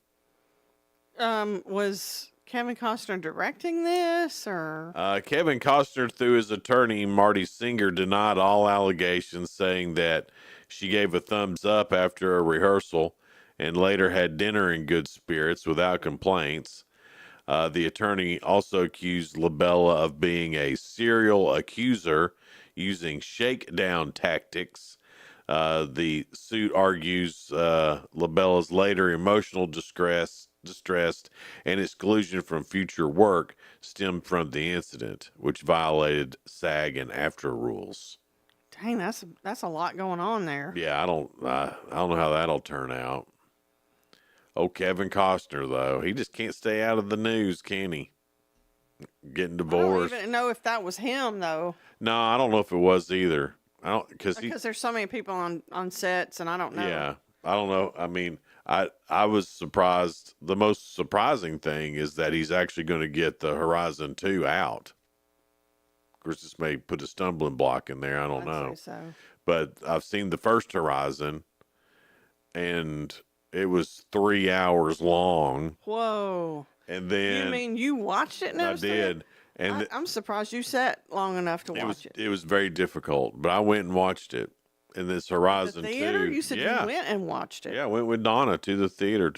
Was Kevin Costner directing this, or? Kevin Costner, through his attorney, Marty Singer, denied all allegations, saying that she gave a thumbs up after a rehearsal and later had dinner in good spirits without complaints. The attorney also accused Labella of being a serial accuser using shakedown tactics. The suit argues Labella's later emotional distress and exclusion from future work stemmed from the incident, which violated SAG and AFTRA rules. Dang, that's a lot going on there. Yeah, I don't know how that'll turn out. Oh, Kevin Costner, though, he just can't stay out of the news, can he? Getting divorced. I don't even know if that was him, though. No, I don't know if it was either. Because there's so many people on sets, and I don't know. Yeah, I don't know. I mean, I was surprised. The most surprising thing is that he's actually going to get the Horizon 2 out. Of course, this may put a stumbling block in there. I don't know. Say so. But I've seen the first Horizon, and it was 3 hours long. Whoa. And then You mean you watched it and I everything? did. And I'm surprised you sat long enough to watch it. It was very difficult, but I went and watched it. And this Horizon 2. The theater? You said you went and watched it. Yeah, I went with Donna to the theater.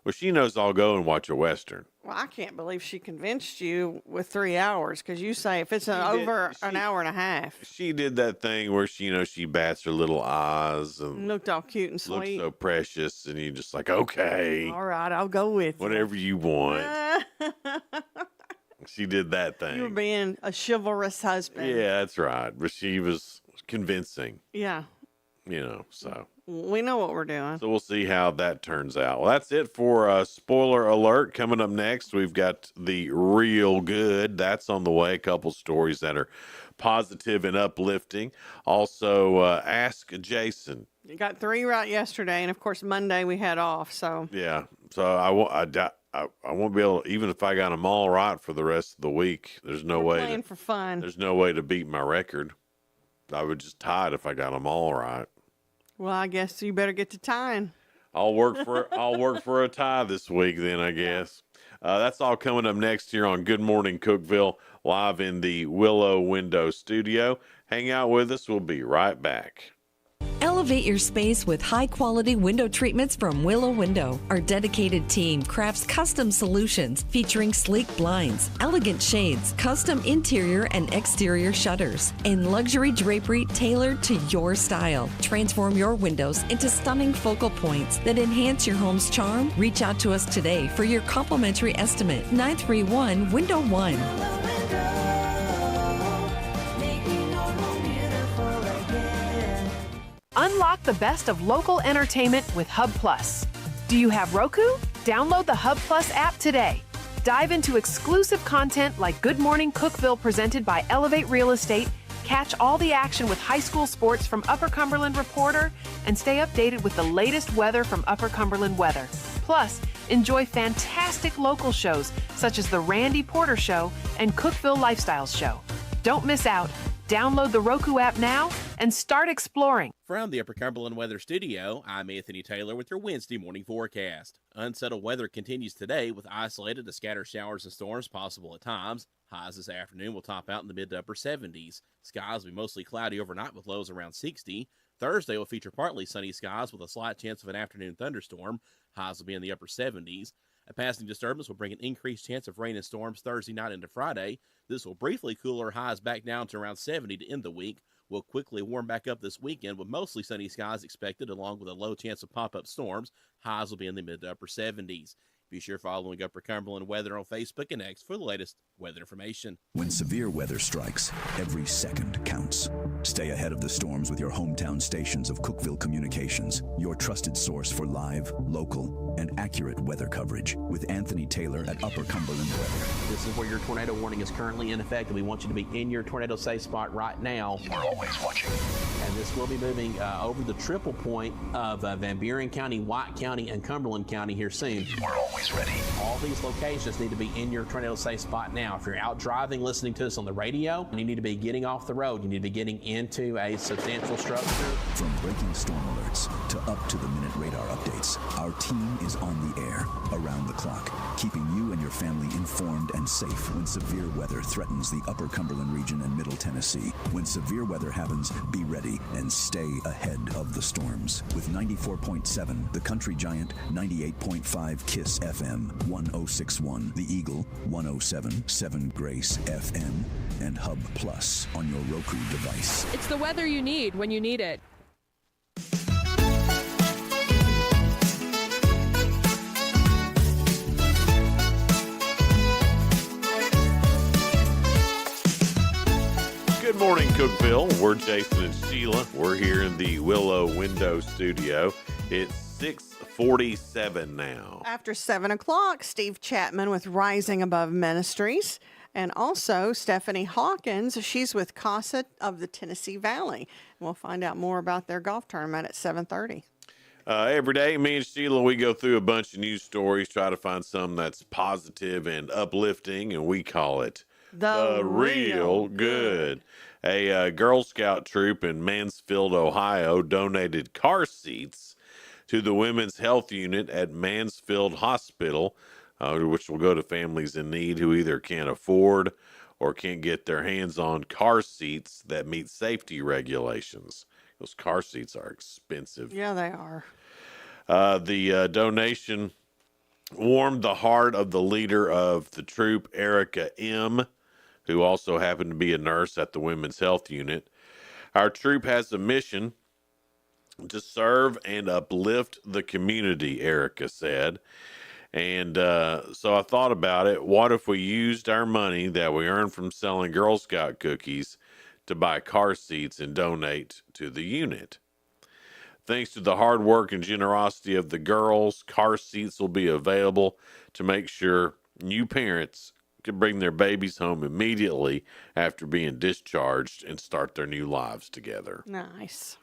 Well, she knows I'll go and watch a Western. Well, I can't believe she convinced you with 3 hours, because you say if it's over an hour and a half. She did that thing where she bats her little eyes and Looked all cute and sweet. looked so precious, and you're just like, okay, All right, I'll go with you. whatever you want. She did that thing. You were being a chivalrous husband. Yeah, that's right. But she was convincing, Yeah. so. We know what we're doing. So we'll see how that turns out. Well, that's it for spoiler alert. Coming up next, we've got the real good. That's on the way. A couple stories that are positive and uplifting. Also, Ask Jason. You got 3 right yesterday, and of course Monday we had off. So Yeah. So I won't be able, even if I got them all right for the rest of the week, there's no we're way. playing for fun. There's no way to beat my record. I would just tie it if I got them all right. Well, I guess you better get to tying. I'll work for a tie this week then, I guess. That's all coming up next here on Good Morning Cookeville, live in the Willow Window studio. Hang out with us. We'll be right back. Elevate your space with high-quality window treatments from Willow Window. Our dedicated team crafts custom solutions featuring sleek blinds, elegant shades, custom interior and exterior shutters, and luxury drapery tailored to your style. Transform your windows into stunning focal points that enhance your home's charm. Reach out to us today for your complimentary estimate. 931 Window 1. Unlock the best of local entertainment with Hub Plus. Do you have Roku? Download the Hub Plus app today. Dive into exclusive content like Good Morning Cookeville presented by Elevate Real Estate, catch all the action with high school sports from Upper Cumberland Reporter, and stay updated with the latest weather from Upper Cumberland Weather. Plus, enjoy fantastic local shows such as The Randy Porter Show and Cookeville Lifestyles Show. Don't miss out. Download the Roku app now and start exploring. From the Upper Cumberland Weather Studio, I'm Anthony Taylor with your Wednesday morning forecast. Unsettled weather continues today with isolated to scattered showers and storms possible at times. Highs this afternoon will top out in the mid to upper 70s. Skies will be mostly cloudy overnight with lows around 60. Thursday will feature partly sunny skies with a slight chance of an afternoon thunderstorm. Highs will be in the upper 70s. A passing disturbance will bring an increased chance of rain and storms Thursday night into Friday. This will briefly cool our highs back down to around 70 to end the week. We'll quickly warm back up this weekend with mostly sunny skies expected along with a low chance of pop-up storms. Highs will be in the mid to upper 70s. Be sure following Upper Cumberland Weather on Facebook and X for the latest weather information. When severe weather strikes, every second counts. Stay ahead of the storms with your hometown stations of Cookeville Communications, your trusted source for live, local, and accurate weather coverage with Anthony Taylor at Upper Cumberland Weather. This is where your tornado warning is currently in effect, and we want you to be in your tornado safe spot right now. We're always watching. And this will be moving over the triple point of Van Buren County, White County, and Cumberland County here soon. We're always ready. All these locations need to be in your tornado safe spot now. If you're out driving, listening to us on the radio, you need to be getting off the road. You need to be getting into a substantial structure. From breaking storm alerts to up-to-the-minute radar updates, our team is on the air, around the clock, keeping you and your family informed and safe when severe weather threatens the Upper Cumberland region and Middle Tennessee. When severe weather happens, be ready and stay ahead of the storms. With 94.7, the country giant, 98.5 KISS FM, 106.1 The Eagle, 107.7 Grace FM, and Hub Plus on your Roku device. It's the weather you need when you need it. Good morning, Cookeville. We're Jason and Sheila. We're here in the Willow Window Studio. It's 6:47 now. After 7 o'clock, Steve Chapman with Rising Above Ministries. And also Stephanie Hawkins. She's with CASA of the Tennessee Valley. We'll find out more about their golf tournament at 7:30. Every day, me and Sheila, we go through a bunch of news stories, try to find some that's positive and uplifting, and we call it The Real Good. A Girl Scout troop in Mansfield, Ohio, donated car seats to the Women's Health Unit at Mansfield Hospital, which will go to families in need who either can't afford or can't get their hands on car seats that meet safety regulations. Those car seats are expensive. Yeah, they are. The donation warmed the heart of the leader of the troop, Erica M., who also happened to be a nurse at the Women's Health Unit. Our troop has a mission to serve and uplift the community, Erica said. And so I thought about it. What if we used our money that we earned from selling Girl Scout cookies to buy car seats and donate to the unit? Thanks to the hard work and generosity of the girls, car seats will be available to make sure new parents can bring their babies home immediately after being discharged and start their new lives together. Nice.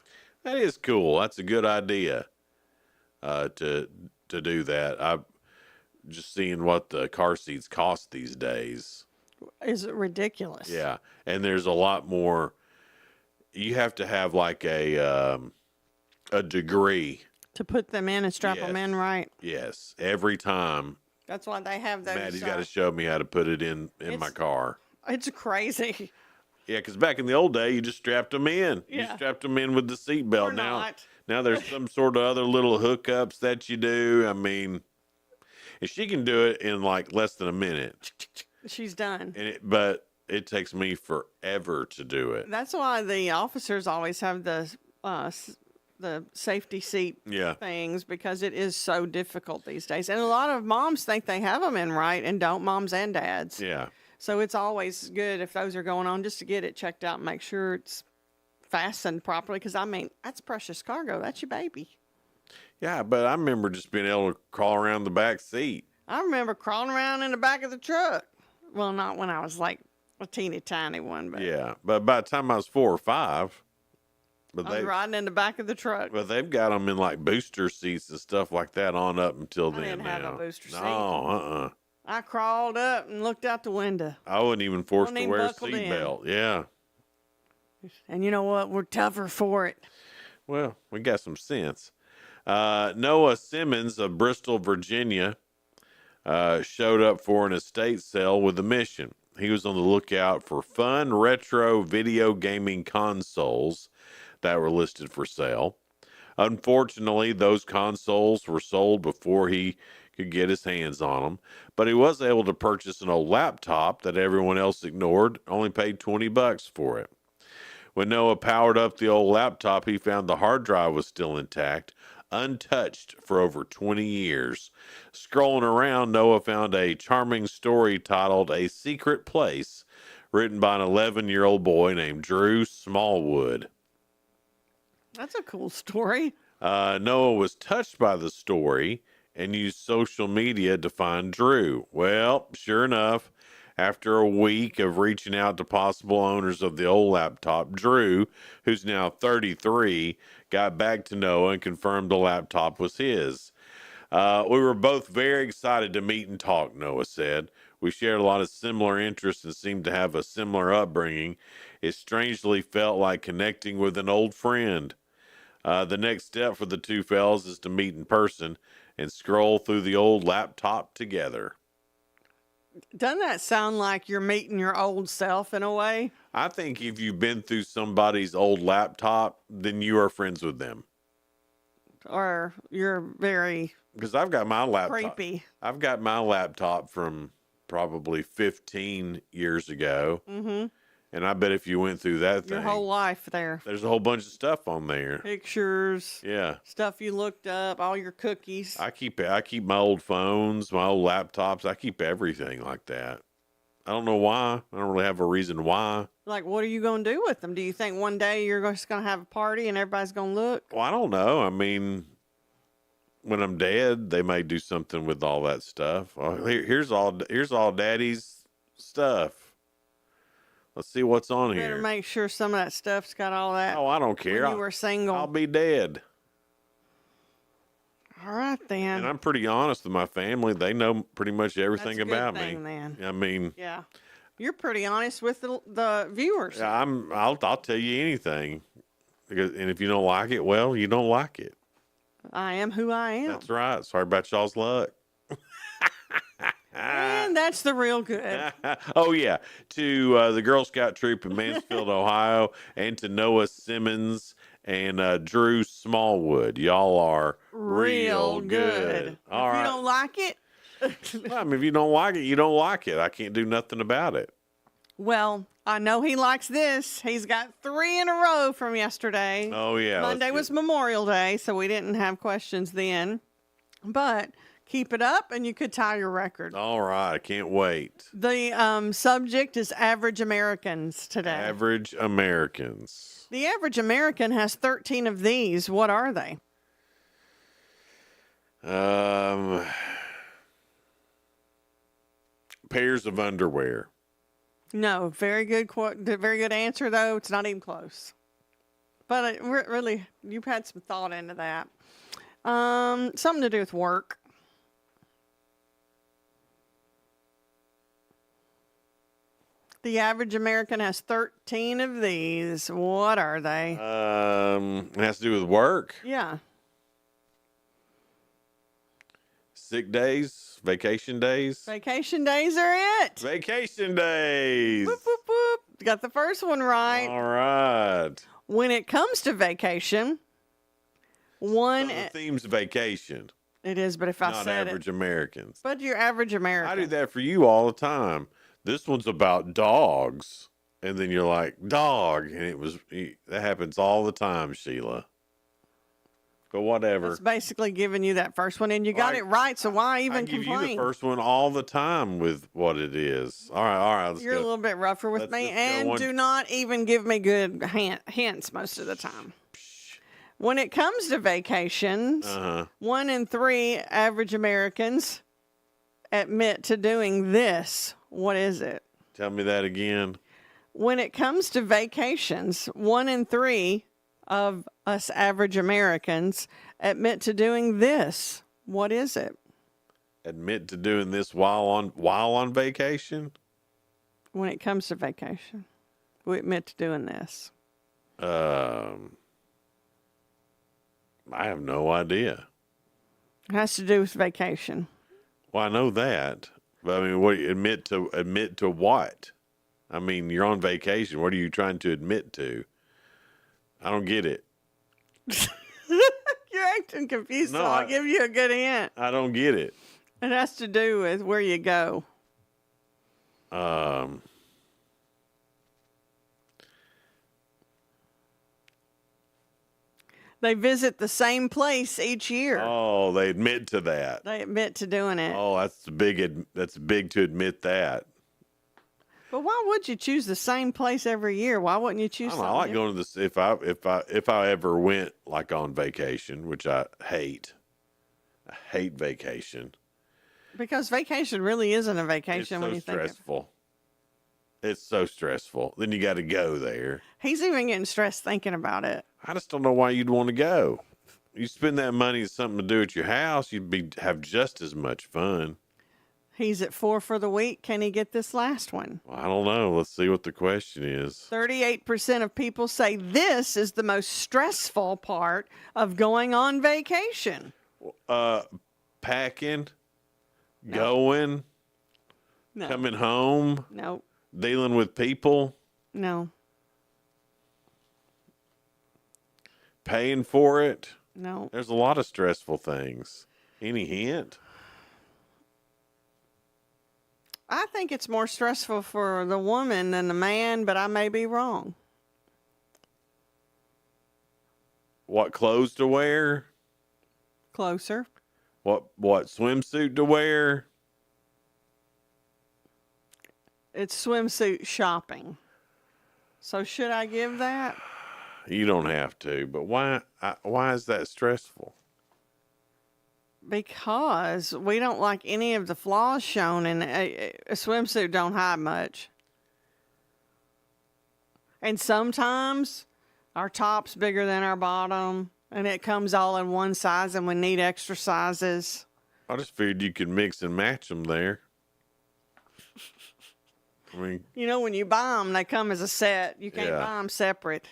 That is cool. That's a good idea to do that. I've just seeing what the car seats cost these days. Is it ridiculous? Yeah, and there's a lot more. You have to have like a degree to put them in and strap them in right. Yes, every time. That's why they have those. Maddie's got to show me how to put it in my car. It's crazy. Yeah, because back in the old day, you just strapped them in. You Yeah. strapped them in with the seatbelt. Or not. Now there's some sort of other little hookups that you do. I mean, and she can do it in like less than a minute. She's done. But it takes me forever to do it. That's why the officers always have the safety seat Yeah. things, because it is so difficult these days. And a lot of moms think they have them in right and don't, moms and dads. Yeah. So it's always good if those are going on just to get it checked out and make sure it's fastened properly. Because, I mean, that's precious cargo. That's your baby. Yeah, but I remember just being able to crawl around the back seat. I remember crawling around in the back of the truck. Well, not when I was like a teeny tiny one, but Yeah, but by the time I was 4 or 5, I was riding in the back of the truck. But they've got them in like booster seats and stuff like that on up until then. didn't have now. a booster seat. No, I crawled up and looked out the window. I wasn't even forced Wasn't to even wear a buckled in. seatbelt. Yeah. And you know what? We're tougher for it. Well, we got some sense. Noah Simmons of Bristol, Virginia, showed up for an estate sale with a mission. He was on the lookout for fun retro video gaming consoles that were listed for sale. Unfortunately, those consoles were sold before he could get his hands on them, but he was able to purchase an old laptop that everyone else ignored, only paid $20 for it. When Noah powered up the old laptop, he found the hard drive was still intact, untouched for over 20 years. Scrolling around, Noah found a charming story titled A Secret Place, written by an 11-year-old boy named Drew Smallwood. That's a cool story. Noah was touched by the story and used social media to find Drew. Well, sure enough, after a week of reaching out to possible owners of the old laptop, Drew, who's now 33, got back to Noah and confirmed the laptop was his. We were both very excited to meet and talk, Noah said. We shared a lot of similar interests and seemed to have a similar upbringing. It strangely felt like connecting with an old friend. The next step for the two fellas is to meet in person and scroll through the old laptop together. Doesn't that sound like you're meeting your old self in a way? I think if you've been through somebody's old laptop, then you are friends with them. Or you're very Because I've got my laptop. creepy. I've got my laptop from probably 15 years ago. Mm-hmm. And I bet if you went through that Your thing, whole life there. there's a whole bunch of stuff on there. Pictures. Yeah. Stuff you looked up, all your cookies. I keep my old phones, my old laptops. I keep everything like that. I don't know why. I don't really have a reason why. Like, what are you going to do with them? Do you think one day you're just going to have a party and everybody's going to look? Well, I don't know. I mean, when I'm dead, they may do something with all that stuff. Here's all Daddy's stuff. Let's see what's on Better here. make sure some of that stuff's got all that. Oh, I don't care. When you were single. I'll be dead. All right, then. And I'm pretty honest with my family. They know pretty much everything That's a good about thing, me. then. I mean, Yeah. You're pretty honest with the viewers. I'll tell you anything. And if you don't like it, well, you don't like it. I am who I am. That's right. Sorry about y'all's luck. And that's the real good. Oh, yeah. To the Girl Scout troop in Mansfield, Ohio, and to Noah Simmons and Drew Smallwood. Y'all are real good. All If right. you don't like it, Well, I mean, if you don't like it, you don't like it. I can't do nothing about it. well, I know he likes this. He's got 3 in a row from yesterday. Oh, yeah. Monday was Memorial Day, so we didn't have questions then. But keep it up, and you could tie your record. All right. I can't wait. The subject is average Americans today. Average Americans. The average American has 13 of these. What are they? Pairs of underwear. No, very good answer, though. It's not even close. But really, you've had some thought into that. Something to do with work. The average American has 13 of these. What are they? It has to do with work. Yeah. Sick days, vacation days. Vacation days are it. Vacation days. Whoop, whoop, whoop. Got the first one right. All right. When it comes to vacation, The theme's vacation. It is, but if I not said average Americans. But you're average American. I do that for you all the time. This one's about dogs. And then you're like, dog. And that happens all the time, Sheila. But whatever. It's basically giving you that first one, and you got it right, so why even give complain? you the first one all the time with what it is. All right. Let's You're go. a little bit rougher with me, and do not even give me good hints most of the time. When it comes to vacations, 1 in 3 average Americans admit to doing this. What is it? Tell me that again. When it comes to vacations, 1 in 3 of us average Americans admit to doing this. What is it? Admit to doing this while on vacation? When it comes to vacation, we admit to doing this. I have no idea. It has to do with vacation. Well, I know that, but I mean, what admit to what? I mean, you're on vacation. What are you trying to admit to? I don't get it. You're acting confused, so I'll give you a good hint. I don't get it. It has to do with where you go. They visit the same place each year. Oh, they admit to that. They admit to doing it. Oh, that's big to admit that. But why would you choose the same place every year? Why wouldn't you choose something I like going to this if I ever went like on vacation, which I hate. I hate vacation. Because vacation really isn't a vacation when you think of it. It's stressful. It's so stressful. Then you got to go there. He's even getting stressed thinking about it. I just don't know why you'd want to go. You spend that money on something to do at your house, you'd have just as much fun. He's at 4 for the week. Can he get this last one? Well, I don't know. Let's see what the question is. 38% of people say this is the most stressful part of going on vacation. Packing, going, coming home, no, dealing with people, no, paying for it. No. There's a lot of stressful things. Any hint? I think it's more stressful for the woman than the man, but I may be wrong. What clothes to wear? Closer. What swimsuit to wear? It's swimsuit shopping. So should I give that? You don't have to, but why is that stressful? Because we don't like any of the flaws shown, and a swimsuit don't hide much. And sometimes our top's bigger than our bottom, and it comes all in one size, and we need extra sizes. I just figured you could mix and match them there. I mean, you know, when you buy them, they come as a set. You can't buy them separate.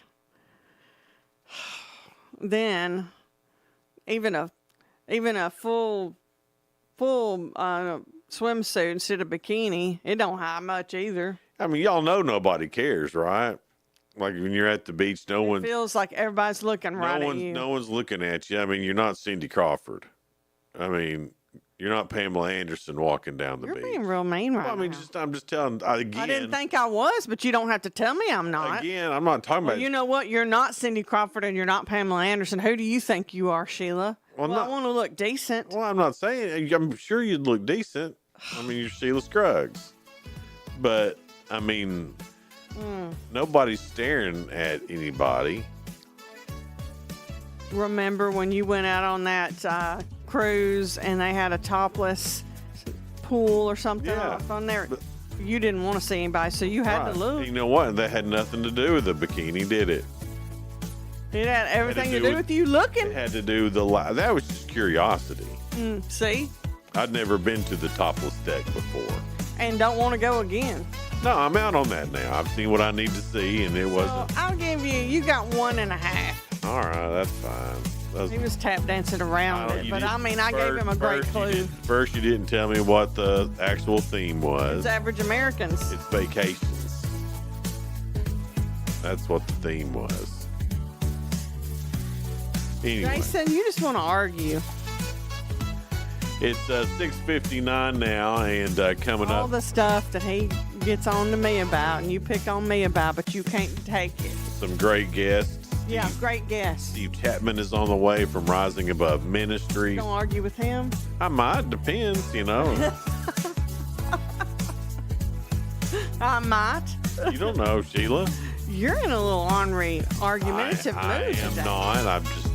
Then, even a full swimsuit instead of bikini, it don't hide much either. I mean, y'all know nobody cares, right? Like when you're at the beach, It feels like everybody's looking right at you. No one's looking at you. I mean, you're not Cindy Crawford. I mean, you're not Pamela Anderson walking down the beach. You're being real mean right now. I mean, I'm just telling again. I didn't think I was, but you don't have to tell me I'm not. Again, I'm not talking about. You know what? You're not Cindy Crawford and you're not Pamela Anderson. Who do you think you are, Sheila? Well, I want to look decent. Well, I'm not saying. I'm sure you'd look decent. I mean, you're Sheila Scruggs. But, I mean, nobody's staring at anybody. Remember when you went out on that cruise and they had a topless pool or something off on there? But you didn't want to see anybody, so you had to look. You know what? That had nothing to do with the bikini, did it? It had everything to do with you looking. It had to do with that was just curiosity. See? I'd never been to the topless deck before. And don't want to go again. No, I'm out on that now. I've seen what I need to see, and it wasn't. I'll give you got 1.5. All right, that's fine. He was tap dancing around it, but I mean, I gave him a great clue. First, you didn't tell me what the actual theme was. It's average Americans. It's vacations. That's what the theme was. Anyway. Jason, you just want to argue. It's 6:59 now, and coming All up, the stuff that he gets on to me about and you pick on me about, but you can't take it. some great guests. Yeah, great guess. Steve Chapman is on the way from Rising Above Ministries. Don't argue with him? I might, depends, you know. I might. You don't know, Sheila. You're in a little ornery, argumentative I mood am today. not. I'm just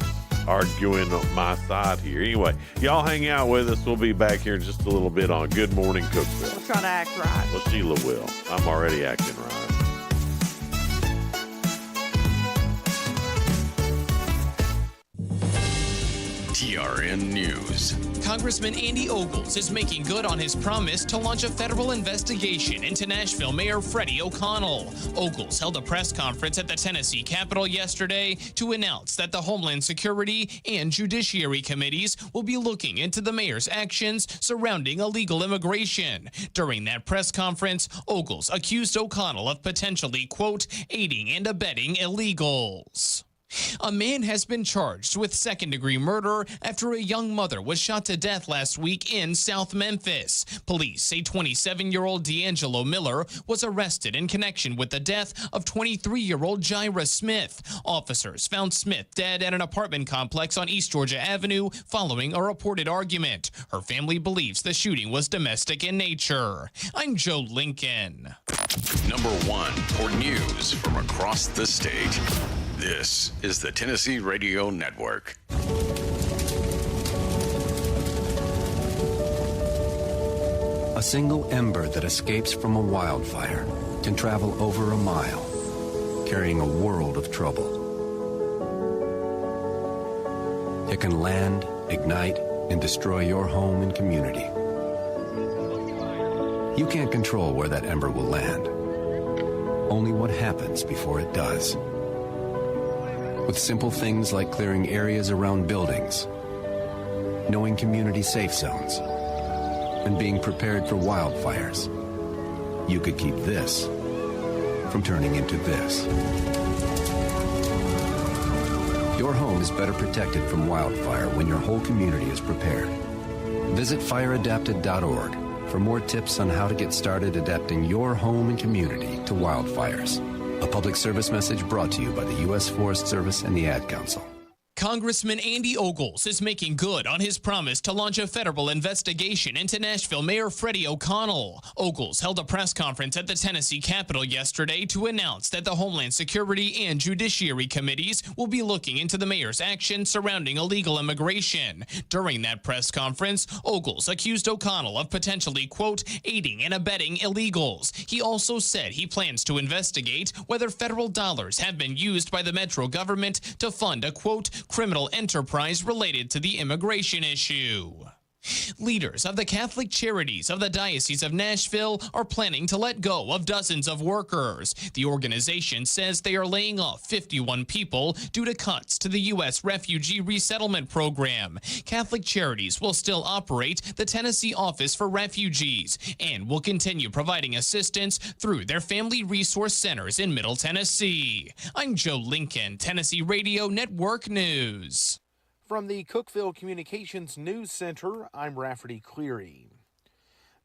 arguing on my side here. Anyway, y'all hang out with us. We'll be back here in just a little bit on Good Morning Cookeville. We'll try to act right. Well, Sheila will. I'm already acting right. TRN News. Congressman Andy Ogles is making good on his promise to launch a federal investigation into Nashville Mayor Freddie O'Connell. Ogles held a press conference at the Tennessee Capitol yesterday to announce that the Homeland Security and Judiciary Committees will be looking into the mayor's actions surrounding illegal immigration. During that press conference, Ogles accused O'Connell of potentially, quote, aiding and abetting illegals. A man has been charged with second-degree murder after a young mother was shot to death last week in South Memphis. Police say 27-year-old D'Angelo Miller was arrested in connection with the death of 23-year-old Jira Smith. Officers found Smith dead at an apartment complex on East Georgia Avenue following a reported argument. Her family believes the shooting was domestic in nature. I'm Joe Lincoln. Number one for news from across the state. This is the Tennessee Radio Network. A single ember that escapes from a wildfire can travel over a mile, carrying a world of trouble. It can land, ignite, and destroy your home and community. You can't control where that ember will land, only what happens before it does. With simple things like clearing areas around buildings, knowing community safe zones, and being prepared for wildfires, you could keep this from turning into this. Your home is better protected from wildfire when your whole community is prepared. Visit fireadapted.org for more tips on how to get started adapting your home and community to wildfires. A public service message brought to you by the U.S. Forest Service and the Ad Council. Congressman Andy Ogles is making good on his promise to launch a federal investigation into Nashville Mayor Freddie O'Connell. Ogles held a press conference at the Tennessee Capitol yesterday to announce that the Homeland Security and Judiciary Committees will be looking into the mayor's actions surrounding illegal immigration. During that press conference, Ogles accused O'Connell of potentially, quote, aiding and abetting illegals. He also said he plans to investigate whether federal dollars have been used by the Metro government to fund a, quote, criminal enterprise related to the immigration issue. Leaders of the Catholic Charities of the Diocese of Nashville are planning to let go of dozens of workers. The organization says they are laying off 51 people due to cuts to the U.S. Refugee Resettlement Program. Catholic Charities will still operate the Tennessee Office for Refugees and will continue providing assistance through their family resource centers in Middle Tennessee. I'm Joe Lincoln, Tennessee Radio Network News. From the Cookeville Communications News Center, I'm Rafferty Cleary.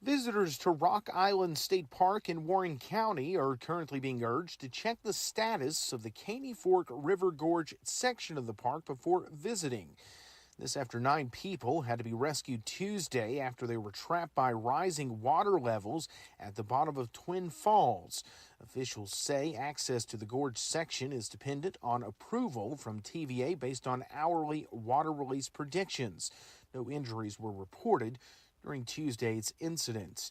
Visitors to Rock Island State Park in Warren County are currently being urged to check the status of the Caney Fork River Gorge section of the park before visiting. This after 9 people had to be rescued Tuesday after they were trapped by rising water levels at the bottom of Twin Falls. Officials say access to the gorge section is dependent on approval from TVA based on hourly water release predictions. No injuries were reported during Tuesday's incidents.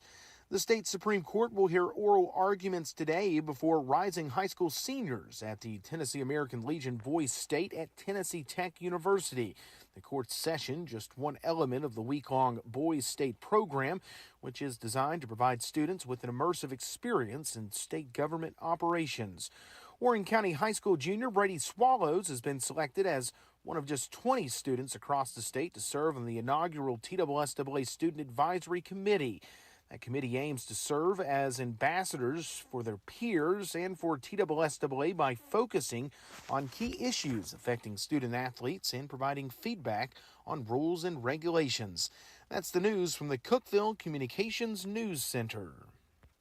The state Supreme Court will hear oral arguments today before rising high school seniors at the Tennessee American Legion Boys State at Tennessee Tech University. The court session, just one element of the week-long Boys State program, which is designed to provide students with an immersive experience in state government operations. Warren County High School junior Brady Swallows has been selected as one of just 20 students across the state to serve on the inaugural TSSAA Student Advisory Committee. That committee aims to serve as ambassadors for their peers and for TSSAA by focusing on key issues affecting student athletes and providing feedback on rules and regulations. That's the news from the Cookeville Communications News Center.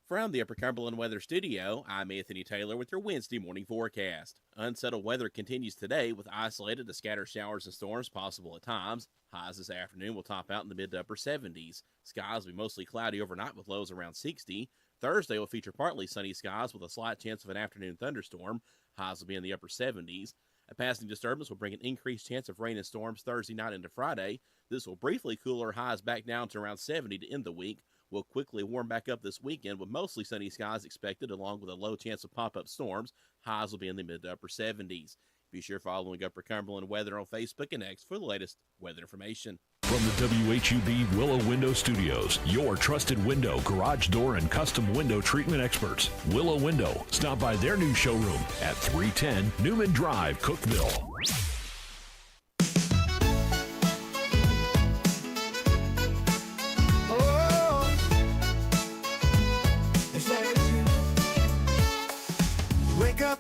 From the Upper Cumberland Weather Studio, I'm Anthony Taylor with your Wednesday morning forecast. Unsettled weather continues today with isolated to scattered showers and storms possible at times. Highs this afternoon will top out in the mid to upper 70s. Skies will be mostly cloudy overnight with lows around 60. Thursday will feature partly sunny skies with a slight chance of an afternoon thunderstorm. Highs will be in the upper 70s. A passing disturbance will bring an increased chance of rain and storms Thursday night into Friday. This will briefly cool our highs back down to around 70 to end the week. Will quickly warm back up this weekend with mostly sunny skies expected along with a low chance of pop-up storms. Highs will be in the mid to upper 70s. Be sure following Upper Cumberland Weather on Facebook and X for the latest weather information. From the WHUB Willow Window Studios, your trusted window, garage door, and custom window treatment experts. Willow Window. Stop by their new showroom at 310 Newman Drive, Cookeville.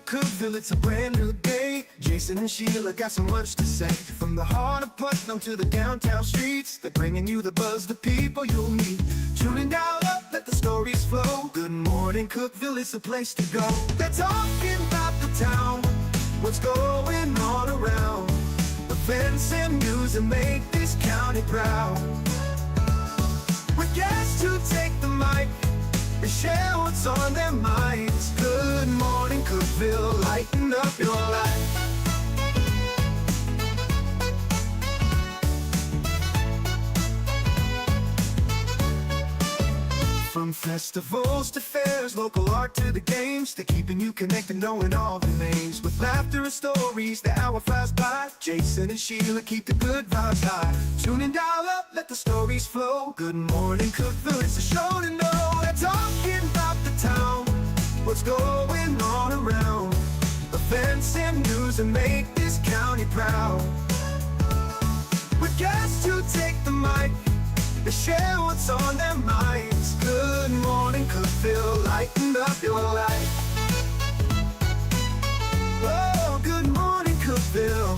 Cookeville, it's a brand new day. Jason and Sheila got so much to say. From the heart of Putnam to the downtown streets, they're bringing you the buzz, the people you'll meet. Tuning dial up, let the stories flow. Good morning, Cookeville, it's a place to go. They're talking about the town, what's going on around. Events and news that make this county proud. With guests who take the mic, they share what's on their minds. Good morning, Cookeville, lighten up your life. From festivals to fairs, local art to the games, they're keeping you connected, knowing all the names. With laughter and stories, the hour flies by. Jason and Sheila keep the good vibes high. Tune in, dial up, let the stories flow. Good morning, Cookeville, it's a show to know. They're talking about the town, what's going on around. Events and news that make this county proud. With guests who take the mic, they share what's on their minds. Good morning, Cookeville, lighten up your life. Oh, good morning, Cookeville.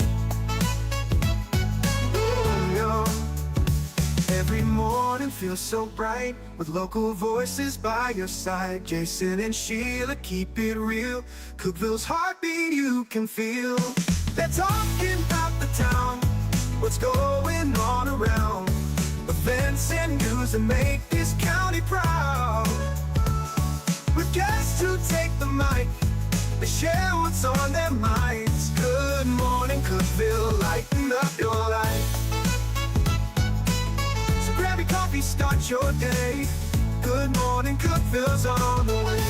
Every morning feels so bright with local voices by your side. Jason and Sheila keep it real. Cookeville's heartbeat you can feel. They're talking about the town, what's going on around. Events and news that make this county proud. With guests who take the mic, they share what's on their minds. Good morning, Cookeville, lighten up your life. So grab your coffee, start your day. Good morning, Cookeville's on the way.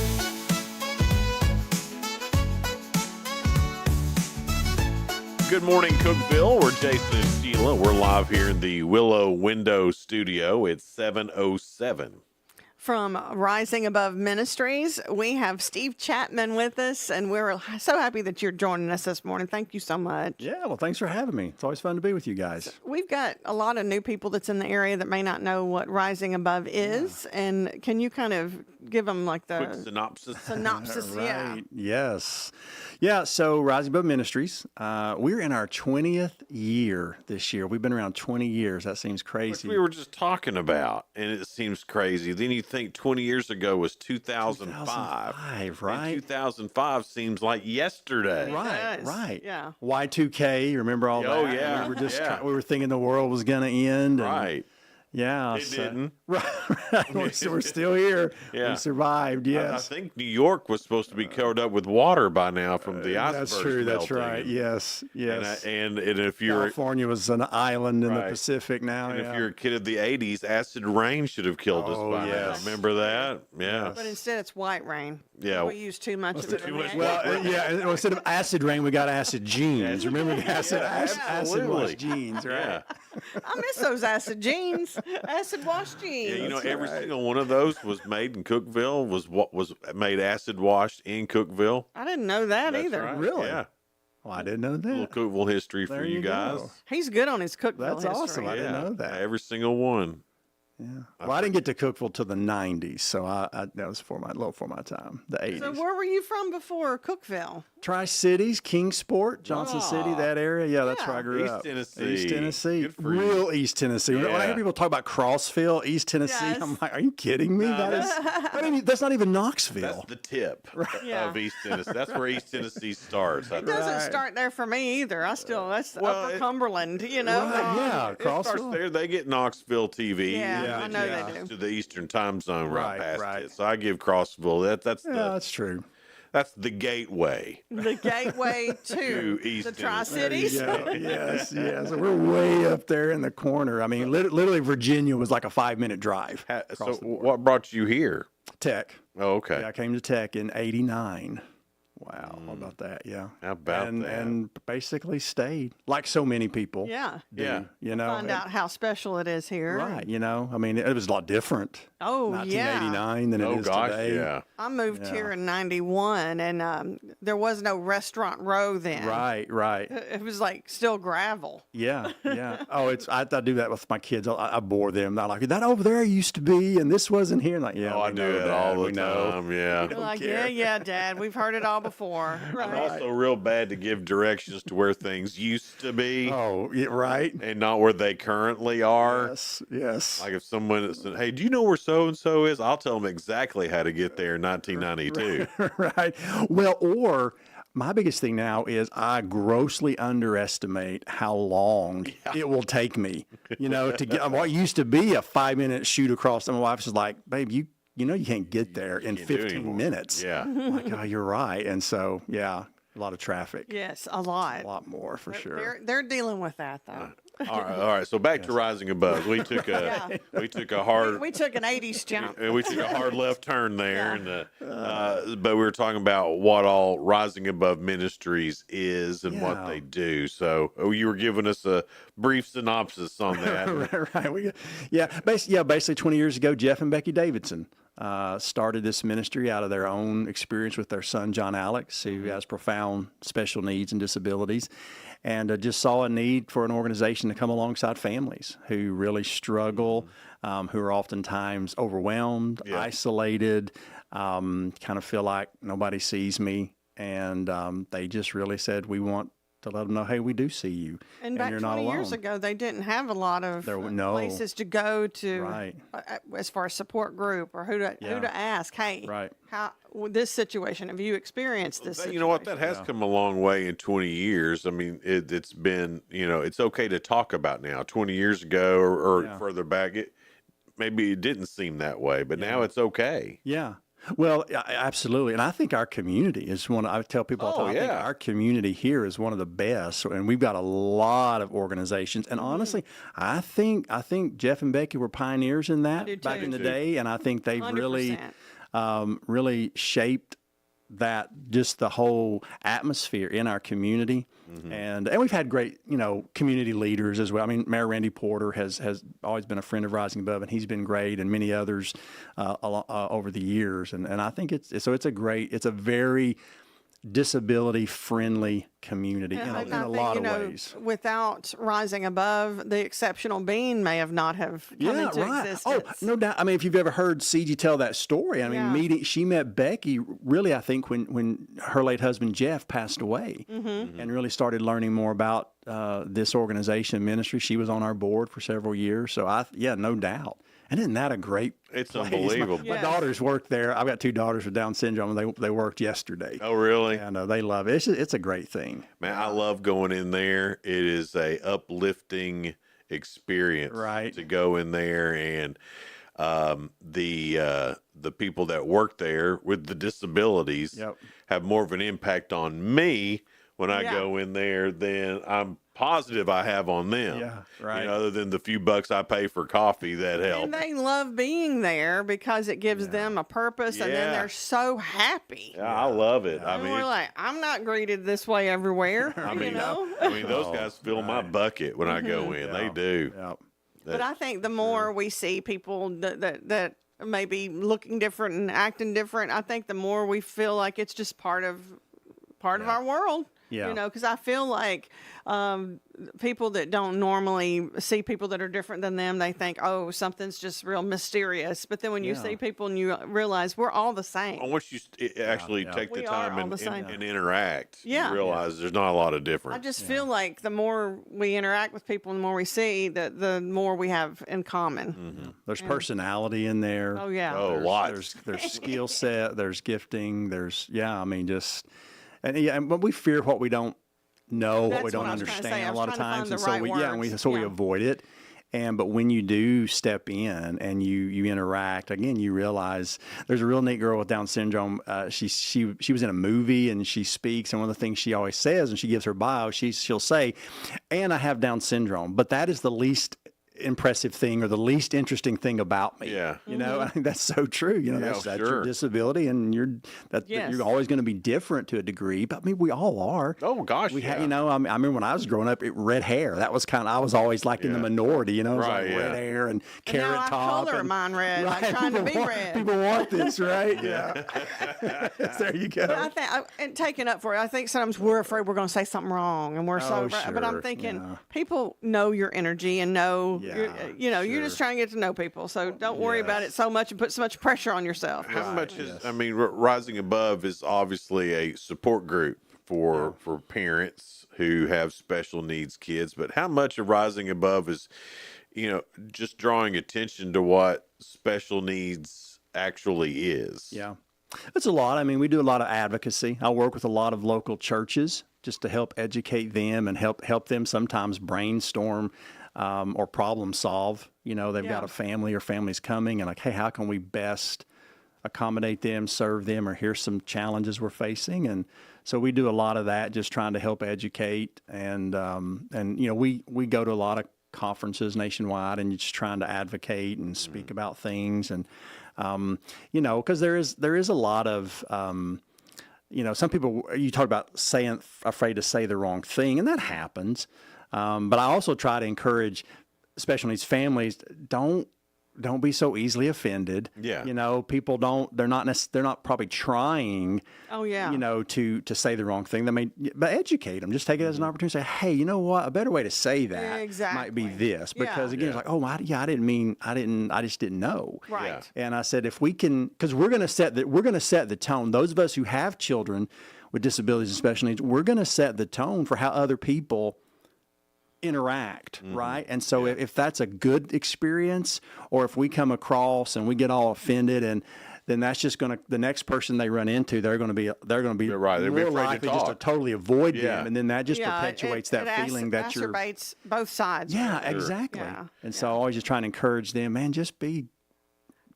Good morning, Cookeville. We're Jason and Sheila. We're live here in the Willow Window Studio. It's 7:07. From Rising Above Ministries, we have Steve Chapman with us, and we're so happy that you're joining us this morning. Thank you so much. Yeah, well, thanks for having me. It's always fun to be with you guys. We've got a lot of new people that's in the area that may not know what Rising Above is, and can you kind of give them like the quick synopsis? Right. Yeah. Yes. Yeah, so Rising Above Ministries, we're in our 20th year this year. We've been around 20 years. That seems crazy. Which we were just talking about, and it seems crazy. Then you think 20 years ago was 2005. Right. And 2005 seems like yesterday. Right. Yeah. Y2K, you remember all that? Oh, yeah. We were just Yeah. we were thinking the world was going to end. And, Right. Yeah. It didn't. Right. We're still here. Yeah. We survived, yes. I think New York was supposed to be covered up with water by now from the icebergs. That's true. That's melting. right. Yes. Yes. And if you're California was an island in the Right. Pacific now. and yeah. if you're a kid of the 80s, acid rain should have killed us by yes. now. Remember that? Yeah. But instead, it's white rain. Yeah. We use too much of it. in the area. Well, yeah. Instead of acid rain, we got acid jeans. Remember the acid absolutely. wash jeans, right? Yeah. I miss those acid jeans, acid wash jeans. Yeah, you know, every single one of those was made in Cookeville, was made acid washed in Cookeville. I didn't know that That's either. right. Really? Yeah. Well, I didn't know that. A little Cookeville history There for you you guys. go. He's good on his Cookeville That's history. awesome. I didn't know that. Every single one. Yeah. Well, I didn't get to Cookeville till the 90s, so that was a little for my time, the 80s. So where were you from before Cookeville? Tri-Cities, Kingsport, Johnson City, that area. Yeah, that's where I grew East up. Tennessee. East Tennessee. Good for Real you. East Tennessee. When I hear people talk about Crossville, East Tennessee, Yes. I'm like, are you kidding me? That's not even Knoxville. That's the tip Yeah. of East Tennessee. That's where East Tennessee starts. It doesn't start there for me either. That's Upper Cumberland, you know. Yeah, It starts there. They get Knoxville TV. Yeah, I know they do. To the Eastern Time Zone right past right. it. So I give Crossville that's true. That's the gateway. The gateway to East the Tennessee. Tri-Cities. Yes. So we're way up there in the corner. I mean, literally Virginia was like a 5-minute drive. So what brought you here? Tech. Oh, okay. Yeah, I came to Tech in '89. Wow, how about that? Yeah. How about that? And basically stayed, like so many people. Yeah. do, You know. Find out how special it is here. Right. You know, I mean, it was a lot different. Oh, 1989 than it is today. Yeah. I moved here in '91, and there was no restaurant row then. Right. It was like still gravel. Yeah. Oh, I do that with my kids. I bore them. They're like, that over there used to be, and this wasn't here. And like, yeah, I do it all the know. time. Yeah. They're like, yeah, Dad, we've heard it all before. I'm Right. also real bad to give directions to where things used to be. Oh, yeah, right. And not where they currently are. Yes. Like if someone said, hey, do you know where so-and-so is? I'll tell them exactly how to get there in 1992. Right. Well, or my biggest thing now is I grossly underestimate how long it will take me, to get what used to be a 5-minute shoot across. And my wife's just like, babe, you can't get there in 15 minutes. Yeah. I'm like, oh, you're right. And so, yeah, a lot of traffic. Yes, a lot. A lot more for sure. They're dealing with that though. All right. So back to Rising Above. We took a hard We took an '80s jump. we took a hard left turn there, and but we were talking about what all Rising Above Ministries is and what they do. So you were giving us a brief synopsis on that. Right. Basically 20 years ago, Jeff and Becky Davidson started this ministry out of their own experience with their son, John Alex, who has profound special needs and disabilities, and just saw a need for an organization to come alongside families who really struggle, who are oftentimes overwhelmed, isolated, kind of feel like nobody sees me. And they just really said, we want to let them know, hey, we do see you. And back you're 20 not years alone. ago, they didn't have a lot of places to go to as far as support group or who to ask. Hey, how this situation, have you experienced this situation? You know what? That has come a long way in 20 years. I mean, it's been, it's okay to talk about now. 20 years ago or further back, maybe it didn't seem that way, but now it's okay. Yeah. Well, absolutely. And I think our community is I tell people all the time, I think our community here is one of the best. And we've got a lot of organizations. And honestly, I think Jeff and Becky were pioneers in that back in the day. And I think they've 100%. really shaped that, just the whole atmosphere in our community. And we've had great, community leaders as well. I mean, Mayor Randy Porter has always been a friend of Rising Above, and he's been great, and many others over the years. And I think it's a very disability-friendly community in a lot of ways. Without Rising Above, the exceptional being may have not have come into existence. Oh, no doubt. I mean, if you've ever heard CG tell that story, I mean, she met Becky really, I think, when her late husband Jeff passed away, and really started learning more about this organization ministry. She was on our board for several years, so no doubt. And isn't that a great It's place? unbelievable. My daughters work there. I've got 2 daughters with Down syndrome, and they worked yesterday. Oh, really? And they love it. It's a great thing. Man, I love going in there. It is a uplifting experience to go in there, and the people that work there with the disabilities have more of an impact on me when I go in there than I'm positive I have on them. Yeah, right. Other than the few bucks I pay for coffee that help. And they love being there because it gives them a purpose, and then they're so happy. Yeah, I love it. I And mean, we're like, I'm not greeted this way everywhere. I mean, those guys fill my bucket when I go in. They do. But I think the more we see people that may be looking different and acting different, I think the more we feel like it's just part of our world. Yeah. You know, because I feel like people that don't normally see people that are different than them, they think, oh, something's just real mysterious. But then when you see people and you realize we're all the same. Once you actually take the We are time all the same. and interact, Yeah. you realize there's not a lot of difference. I just feel like the more we interact with people and the more we see, the more we have in common. There's personality in there. Oh, yeah. Oh, There's, lots. There's skill set. There's gifting. But we fear what we don't know, what we That's don't what I was trying to say. understand I a was lot of trying to times, find and the so right we words. avoid it. But when you do step in and you interact again, you realize there's a real neat girl with Down syndrome. She was in a movie and she speaks, and one of the things she always says, and she gives her bio, she'll say, "And I have Down syndrome," but that is the least impressive thing or the least interesting thing about me. Yeah. You know, I think that's so true. You know, that's your disability, and you're always going to be different to a degree. But I mean, we all are. Oh gosh, I remember when I was growing up, red hair. That was I was always like in the minority. You know, it was like red hair and carrot now top. I color mine red, like trying to be red. People want this, right? Yeah. There you go. But I think, and taking up for it, I think sometimes we're afraid we're going to say something wrong, and we're But I'm thinking people know your energy and know. You're just trying to get to know people, so don't worry about it so much and put so much pressure on yourself. How much is? I mean, Rising Above is obviously a support group for parents who have special needs kids. But how much of Rising Above is, just drawing attention to what special needs actually is? Yeah, it's a lot. I mean, we do a lot of advocacy. I work with a lot of local churches just to help educate them and help them sometimes brainstorm. Or problem solve. They've got a family or families coming and like, hey, how can we best accommodate them, serve them, or here's some challenges we're facing. And so we do a lot of that, just trying to help educate. And we go to a lot of conferences nationwide and just trying to advocate and speak about things. And, because there is a lot of, some people, you talk about afraid to say the wrong thing, and that happens. But I also try to encourage special needs families, don't be so easily offended. Yeah. People they're not probably trying, to say the wrong thing. But educate them. Just take it as an opportunity to say, hey, you know what? A better way to say that might be this. Because again, it's like, oh, I just didn't know. Right. And I said, if we can, because we're going to set the tone. Those of us who have children with disabilities and special needs, we're going to set the tone for how other people interact, right? And so if that's a good experience, or if we come across and we get all offended, and then that's just the next person they run into, they're going to be right. They're more afraid likely to just to totally avoid them, and then that just perpetuates that feeling that you're. Exacerbates both sides. Yeah, exactly. Yeah. And so I always just try to encourage them, man, just be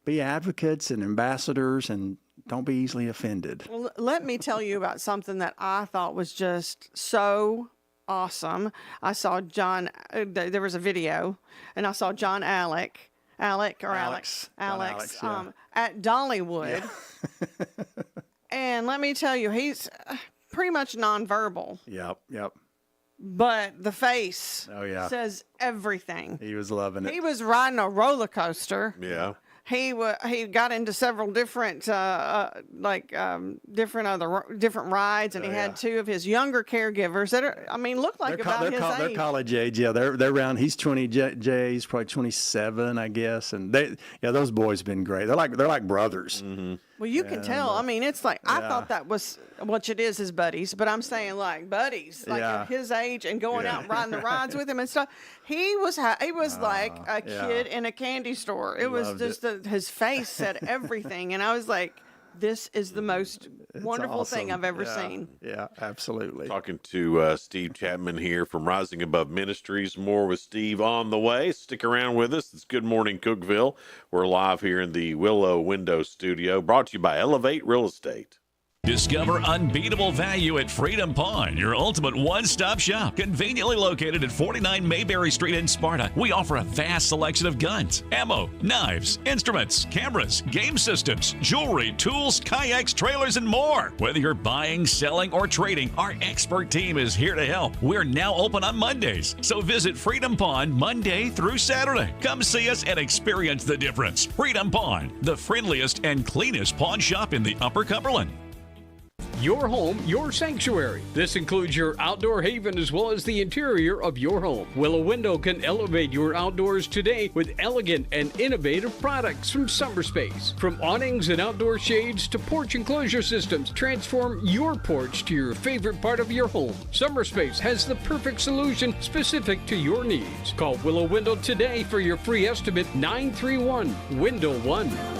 advocates and ambassadors, and don't be easily offended. Well, let me tell you about something that I thought was just so awesome. I saw John, there was a video, and I saw John Alex at Dollywood. Yeah. And let me tell you, he's pretty much nonverbal. Yep. But the face says everything. He was loving it. He was riding a roller coaster. Yeah. He got into several different different rides, and he had two of his younger caregivers that look like about his age. They're college age. Yeah, they're around. He's 20. Jay's probably 27, I guess. And those boys have been great. They're like brothers. Mm-hmm. Well, you can tell. It's like I thought that was what it is, his buddies, but I'm saying like buddies, like at his age, and going out and riding the rides with him and stuff. He was like a kid in a candy store. It was just his face said everything, and I was like, this is the most wonderful thing I've ever seen. Yeah, absolutely. Talking to Steve Chapman here from Rising Above Ministries. More with Steve on the way. Stick around with us. It's Good Morning Cookeville. We're live here in the Willow Window Studio, brought to you by Elevate Real Estate. Discover unbeatable value at Freedom Pawn, your ultimate one-stop shop. Conveniently located at 49 Mayberry Street in Sparta, we offer a vast selection of guns, ammo, knives, instruments, cameras, game systems, jewelry, tools, kayaks, trailers, and more. Whether you're buying, selling, or trading, our expert team is here to help. We're now open on Mondays, so visit Freedom Pawn Monday through Saturday. Come see us and experience the difference. Freedom Pawn, the friendliest and cleanest pawn shop in the Upper Cumberland. Your home, your sanctuary. This includes your outdoor haven as well as the interior of your home. Willow Window can elevate your outdoors today with elegant and innovative products from SummerSpace. From awnings and outdoor shades to porch enclosure systems, transform your porch to your favorite part of your home. SummerSpace has the perfect solution specific to your needs. Call Willow Window today for your free estimate 931-WINDOW-1.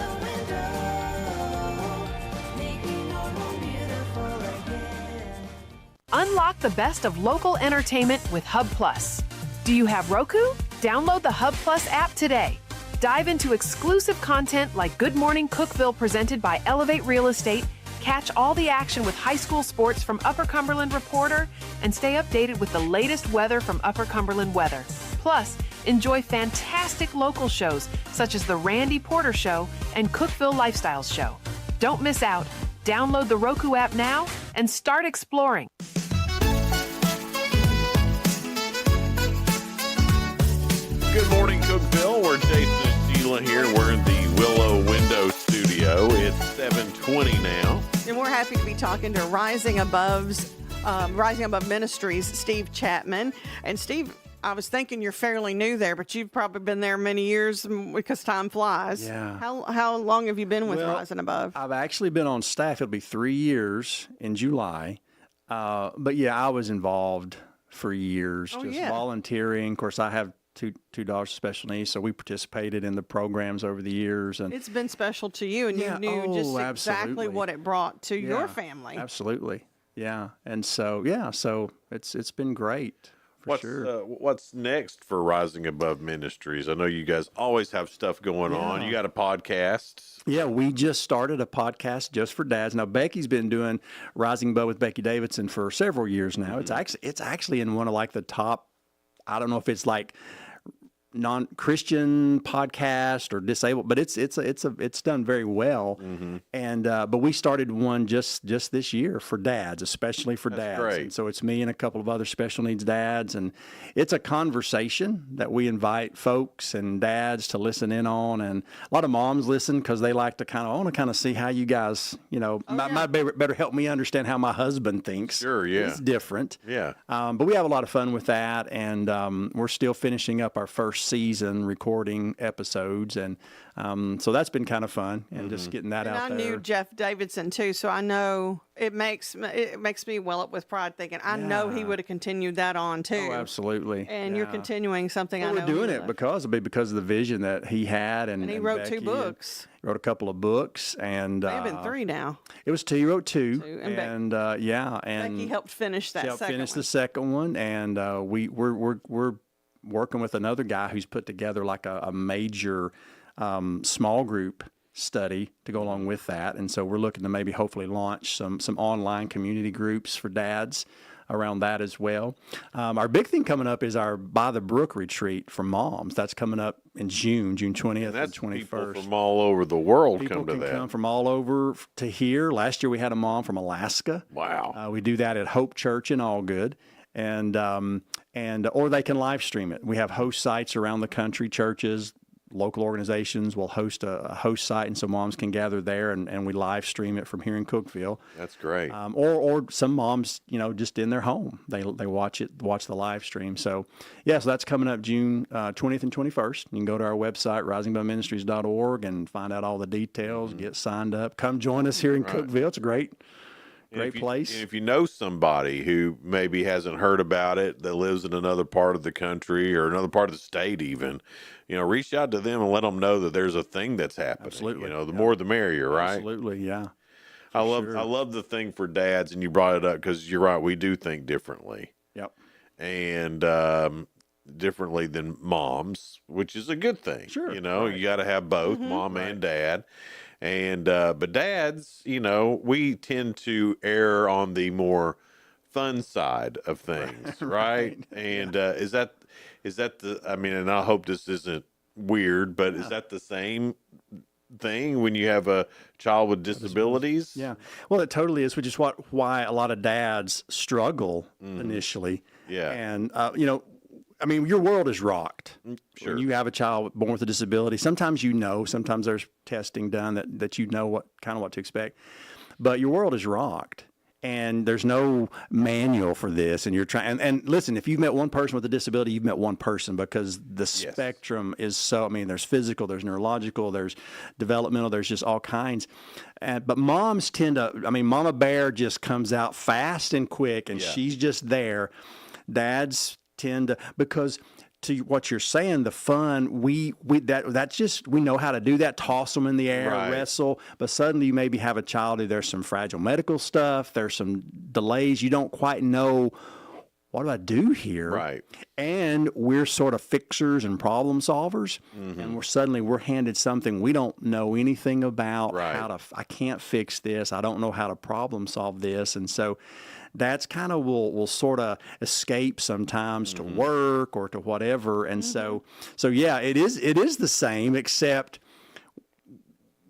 Unlock the best of local entertainment with Hub Plus. Do you have Roku? Download the Hub Plus app today. Dive into exclusive content like Good Morning Cookeville presented by Elevate Real Estate, catch all the action with high school sports from Upper Cumberland Reporter, and stay updated with the latest weather from Upper Cumberland Weather. Plus, enjoy fantastic local shows such as The Randy Porter Show and Cookeville Lifestyles Show. Don't miss out. Download the Roku app now and start exploring. Good morning, Cookeville. We're Jason and Sheila here. We're in the Willow Window studio. It's 7:20 now. And we're happy to be talking to Rising Above Ministries, Steve Chapman. And Steve, I was thinking you're fairly new there, but you've probably been there many years because time flies. Yeah. How long have you been with Rising Above? I've actually been on staff. It'll be 3 years in July. But yeah, I was involved for years, volunteering. Of course, I have two daughters with special needs, so we participated in the programs over the years. And it's been special to you, and you knew just exactly what it brought to your family. Absolutely. Yeah. And so, so it's been great. What's next for Rising Above Ministries? I know you guys always have stuff going on. You got a podcast. Yeah, we just started a podcast just for dads. Now, Becky's been doing Rising Above with Becky Davidson for several years now. Mm-hmm. It's actually in one of like the top, I don't know if it's like non-Christian podcast or disabled, but it's done very well. Mm-hmm. And but we started one just this year for dads, especially for dads. Great. And so it's me and a couple of other special needs dads, and it's a conversation that we invite folks and dads to listen in on, and a lot of moms listen because they like to I want to see how you guys, might better help me understand how my husband thinks. Sure, yeah, it's different. Yeah, but we have a lot of fun with that, and we're still finishing up our first season recording episodes, and so that's been kind of fun, and just getting that out there. I knew Jeff Davidson too, so I know it makes me well up with pride thinking I know he would have continued that on too. Oh, absolutely. And you're continuing something. I know we're doing it because of the vision that he had, and he wrote Becky 2 books. Wrote a couple of books, and maybe been 3 now. It was 2. He wrote 2, and and Becky helped finish that. The second one, and we're working with another guy who's put together like a major small group study to go along with that. And so we're looking to maybe hopefully launch some online community groups for dads around that as well. Our big thing coming up is our By the Brook retreat for moms. That's coming up in June 20th and 21st. People from all over the world come to that. Come from all over to here. Last year we had a mom from Alaska. Wow. We do that at Hope Church in Allgood. And or they can live stream it. We have host sites around the country, churches, local organizations will host a host site, and so moms can gather there, and we live stream it from here in Cookeville. That's great. Or some moms, just in their home, they watch the live stream. So so that's coming up June 20th and 21st. You can go to our website, risingaboveministries.org, and find out all the details. Get signed up. Come join us here in Cookeville. It's a great place. If you know somebody who maybe hasn't heard about it, that lives in another part of the country or another part of the state even, reach out to them and let them know that there's a thing that's happening. Absolutely. The more the merrier, right? Absolutely, yeah. I love the thing for dads, and you brought it up because you're right, we do think differently. Yep. And differently than moms, which is a good thing. Sure. You got to have both, mom and dad. And but dads, we tend to err on the more fun side of things, right? And is that the? I mean, and I hope this isn't weird, but is that the same thing when you have a child with disabilities? Yeah, well, it totally is, which is why a lot of dads struggle initially. Yeah, and I mean, your world is rocked. Sure. When you have a child born with a disability, sometimes sometimes there's testing done that what to expect. But your world is rocked. And there's no manual for this, and you're trying. And listen, if you've met one person with a disability, you've met one person, because the spectrum is so. I mean, there's physical, there's neurological, there's developmental, there's just all kinds. But moms tend to. I mean, Mama Bear just comes out fast and quick, and she's just there. Dads tend to, because to what you're saying, the fun, that's just, we know how to do that, toss them in the air, wrestle, but suddenly you maybe have a child who there's some fragile medical stuff, there's some delays, you don't quite know, what do I do here? Right. And we're sort of fixers and problem solvers, and we're handed something we don't know anything about, I can't fix this, I don't know how to problem solve this, and so that's kind of will sort of escape sometimes to work or to whatever. And so yeah, it is the same, except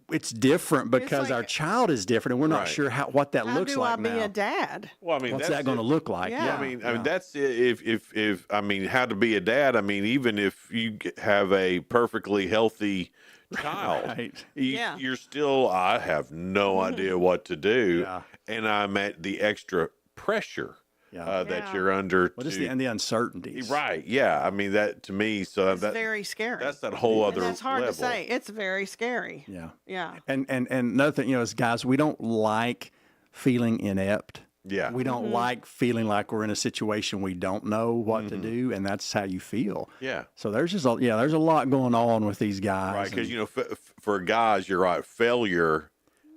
it's different because our child is different and we're not sure what that looks like now. How do I be a dad? Well, I mean, what's that going to look like? Yeah. I mean, that's if I mean, how to be a dad. I mean, even if you have a perfectly healthy child, you're still, I have no idea what to do. And I'm at the extra pressure that you're under. And the uncertainties. Right. Yeah. I mean, that to me, so it's very scary. That's that whole other That's hard level. to say. It's very scary. Yeah. Yeah. And another thing, as guys, we don't like feeling inept. Yeah. We don't like feeling like we're in a situation we don't know what to do, and that's how you feel. Yeah. So there's just there's a lot going on with these guys. Right, because for guys, you're right. Failure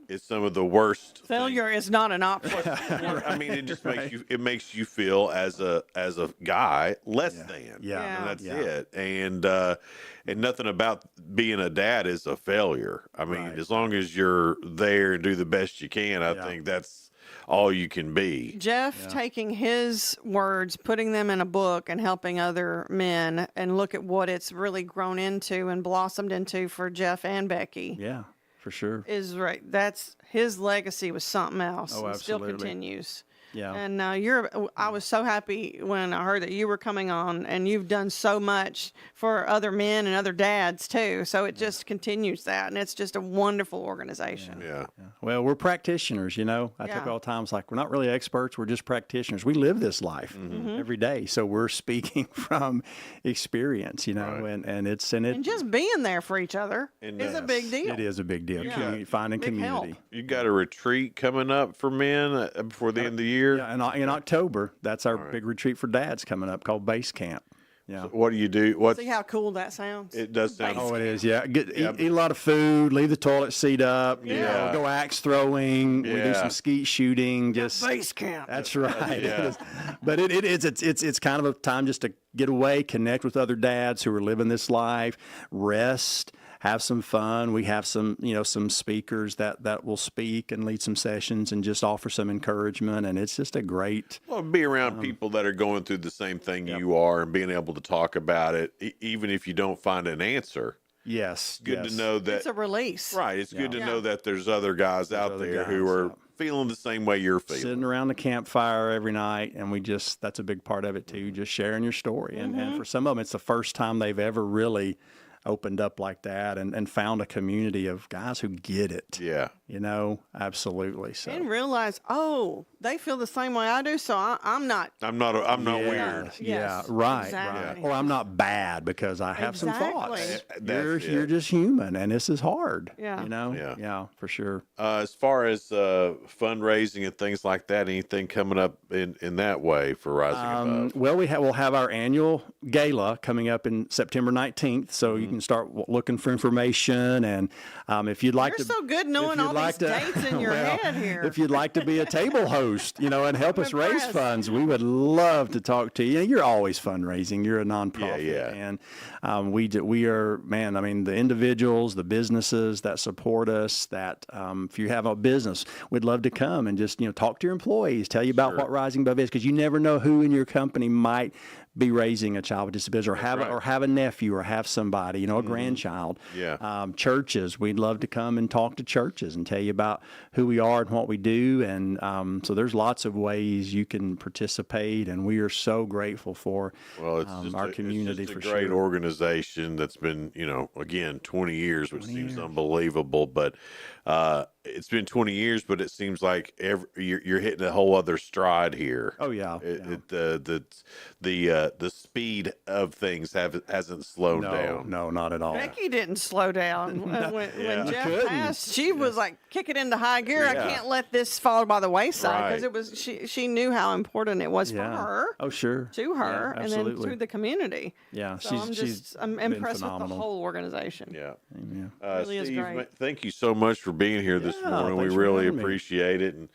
is some of the worst. Failure is not an option. I mean, it just makes you feel as a guy less than. Yeah. And that's it. And nothing about being a dad is a failure. I mean, as long as you're there and do the best you can, I think that's all you can be. Jeff taking his words, putting them in a book, and helping other men, and look at what it's really grown into and blossomed into for Jeff and Becky. Yeah, for sure. Is right. That's his legacy was something else. Oh, and still absolutely. continues. Yeah. And I was so happy when I heard that you were coming on, and you've done so much for other men and other dads too. So it just continues that, and it's just a wonderful organization. Yeah. Well, we're practitioners, I talk all the time. It's like, we're not really experts. We're just practitioners. We live this life every day. So we're speaking from experience, and just being there for each other is a big deal. It is a big deal. Finding big community. help. You got a retreat coming up for men before the end of the year? Yeah, in October, that's our big retreat for dads coming up called Base Camp. Yeah. So what do you do? See how cool that sounds? It does sound. Oh, it is. Yeah. Eat a lot of food. Leave the toilet seat up. Go axe throwing. We do some skeet shooting. Just Base Camp. That's right. But it's kind of a time just to get away, connect with other dads who are living this life, rest, have some fun. We have some speakers that will speak and lead some sessions and just offer some encouragement. And it's just a great. Well, be around people that are going through the same thing you are and being able to talk about it, even if you don't find an answer. Yes. Good to know that. It's a release. Right. It's good to know that there's other guys out there who are feeling the same way you're feeling. Sitting around the campfire every night, and that's a big part of it too, just sharing your story. And for some of them, it's the first time they've ever really opened up like that and found a community of guys who get it. Yeah. Absolutely. So. And realize, they feel the same way I do, so I'm not weird. Yeah, right. Exactly. Or I'm not bad because I have some thoughts. You're just human, and this is hard. Yeah. Yeah, for sure. As far as fundraising and things like that, anything coming up in that way for Rising Above? Well, we'll have our annual gala coming up in September 19th, so you can start looking for information. And if you'd like You're so good knowing all these dates in your head here. If you'd like to be a table host, and help us raise funds, we would love to talk to you. You're always fundraising. You're a nonprofit, and we are, man. I mean, the individuals, the businesses that support us. That if you have a business, we'd love to come and just talk to your employees, tell you about what Rising Above is, because you never know who in your company might be raising a child with disabilities, or have a nephew, or have somebody, a grandchild. Yeah. Churches, we'd love to come and talk to churches and tell you about who we are and what we do. And so there's lots of ways you can participate, and we are so grateful for our community. It's just a great organization that's been, again, 20 years, which seems unbelievable, but it's been 20 years, but it seems like you're hitting a whole other stride here. Oh yeah, the speed of things hasn't slowed down. No, not at all. Becky didn't slow down when Jeff couldn't. passed. She was like, kick it into high gear. I Yeah. can't let this fall by the wayside because Right. it was. She knew how important it was for her. Oh sure. To her, Yeah, and then absolutely. to the community. Yeah, So I'm been impressed with the phenomenal. whole organization. Yeah. Amen. Really is Steve, great. thank you so much for being here this Yeah, morning. We thanks for really having me. appreciate it, and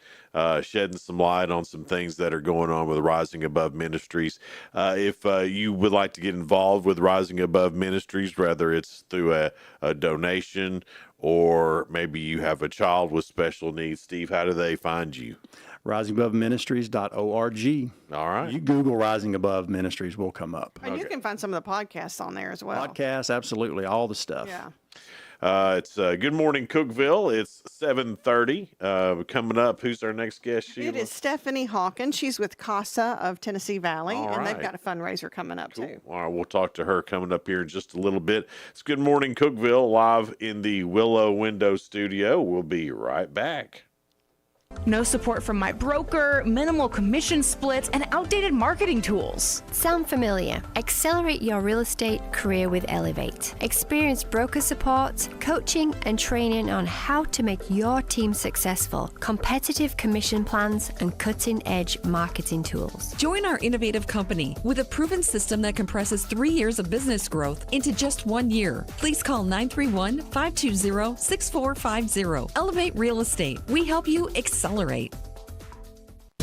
shedding some light on some things that are going on with Rising Above Ministries. If you would like to get involved with Rising Above Ministries, whether it's through a donation or maybe you have a child with special needs, Steve, how do they find you? risingaboveministries.org. All right. You Google Rising Above Ministries will come up. And you can find some of the podcasts on there as well. Podcasts, absolutely, all the stuff. Yeah. It's Good Morning Cookeville. It's 7:30. Coming up, who's our next guest, Sheila? It is Stephanie Hawkins. She's with CASA of Tennessee Valley, All and they've right. got a fundraiser coming up too. All right, we'll talk to her coming up here in just a little bit. It's Good Morning Cookeville live in the Willow Window Studio. We'll be right back. No support from my broker, minimal commission splits, and outdated marketing tools. Sound familiar? Accelerate your real estate career with Elevate. Experience broker support, coaching, and training on how to make your team successful, competitive commission plans, and cutting-edge marketing tools. Join our innovative company with a proven system that compresses 3 years of business growth into just 1 year. Please call 931-520-6450. Elevate Real Estate. We help you accelerate.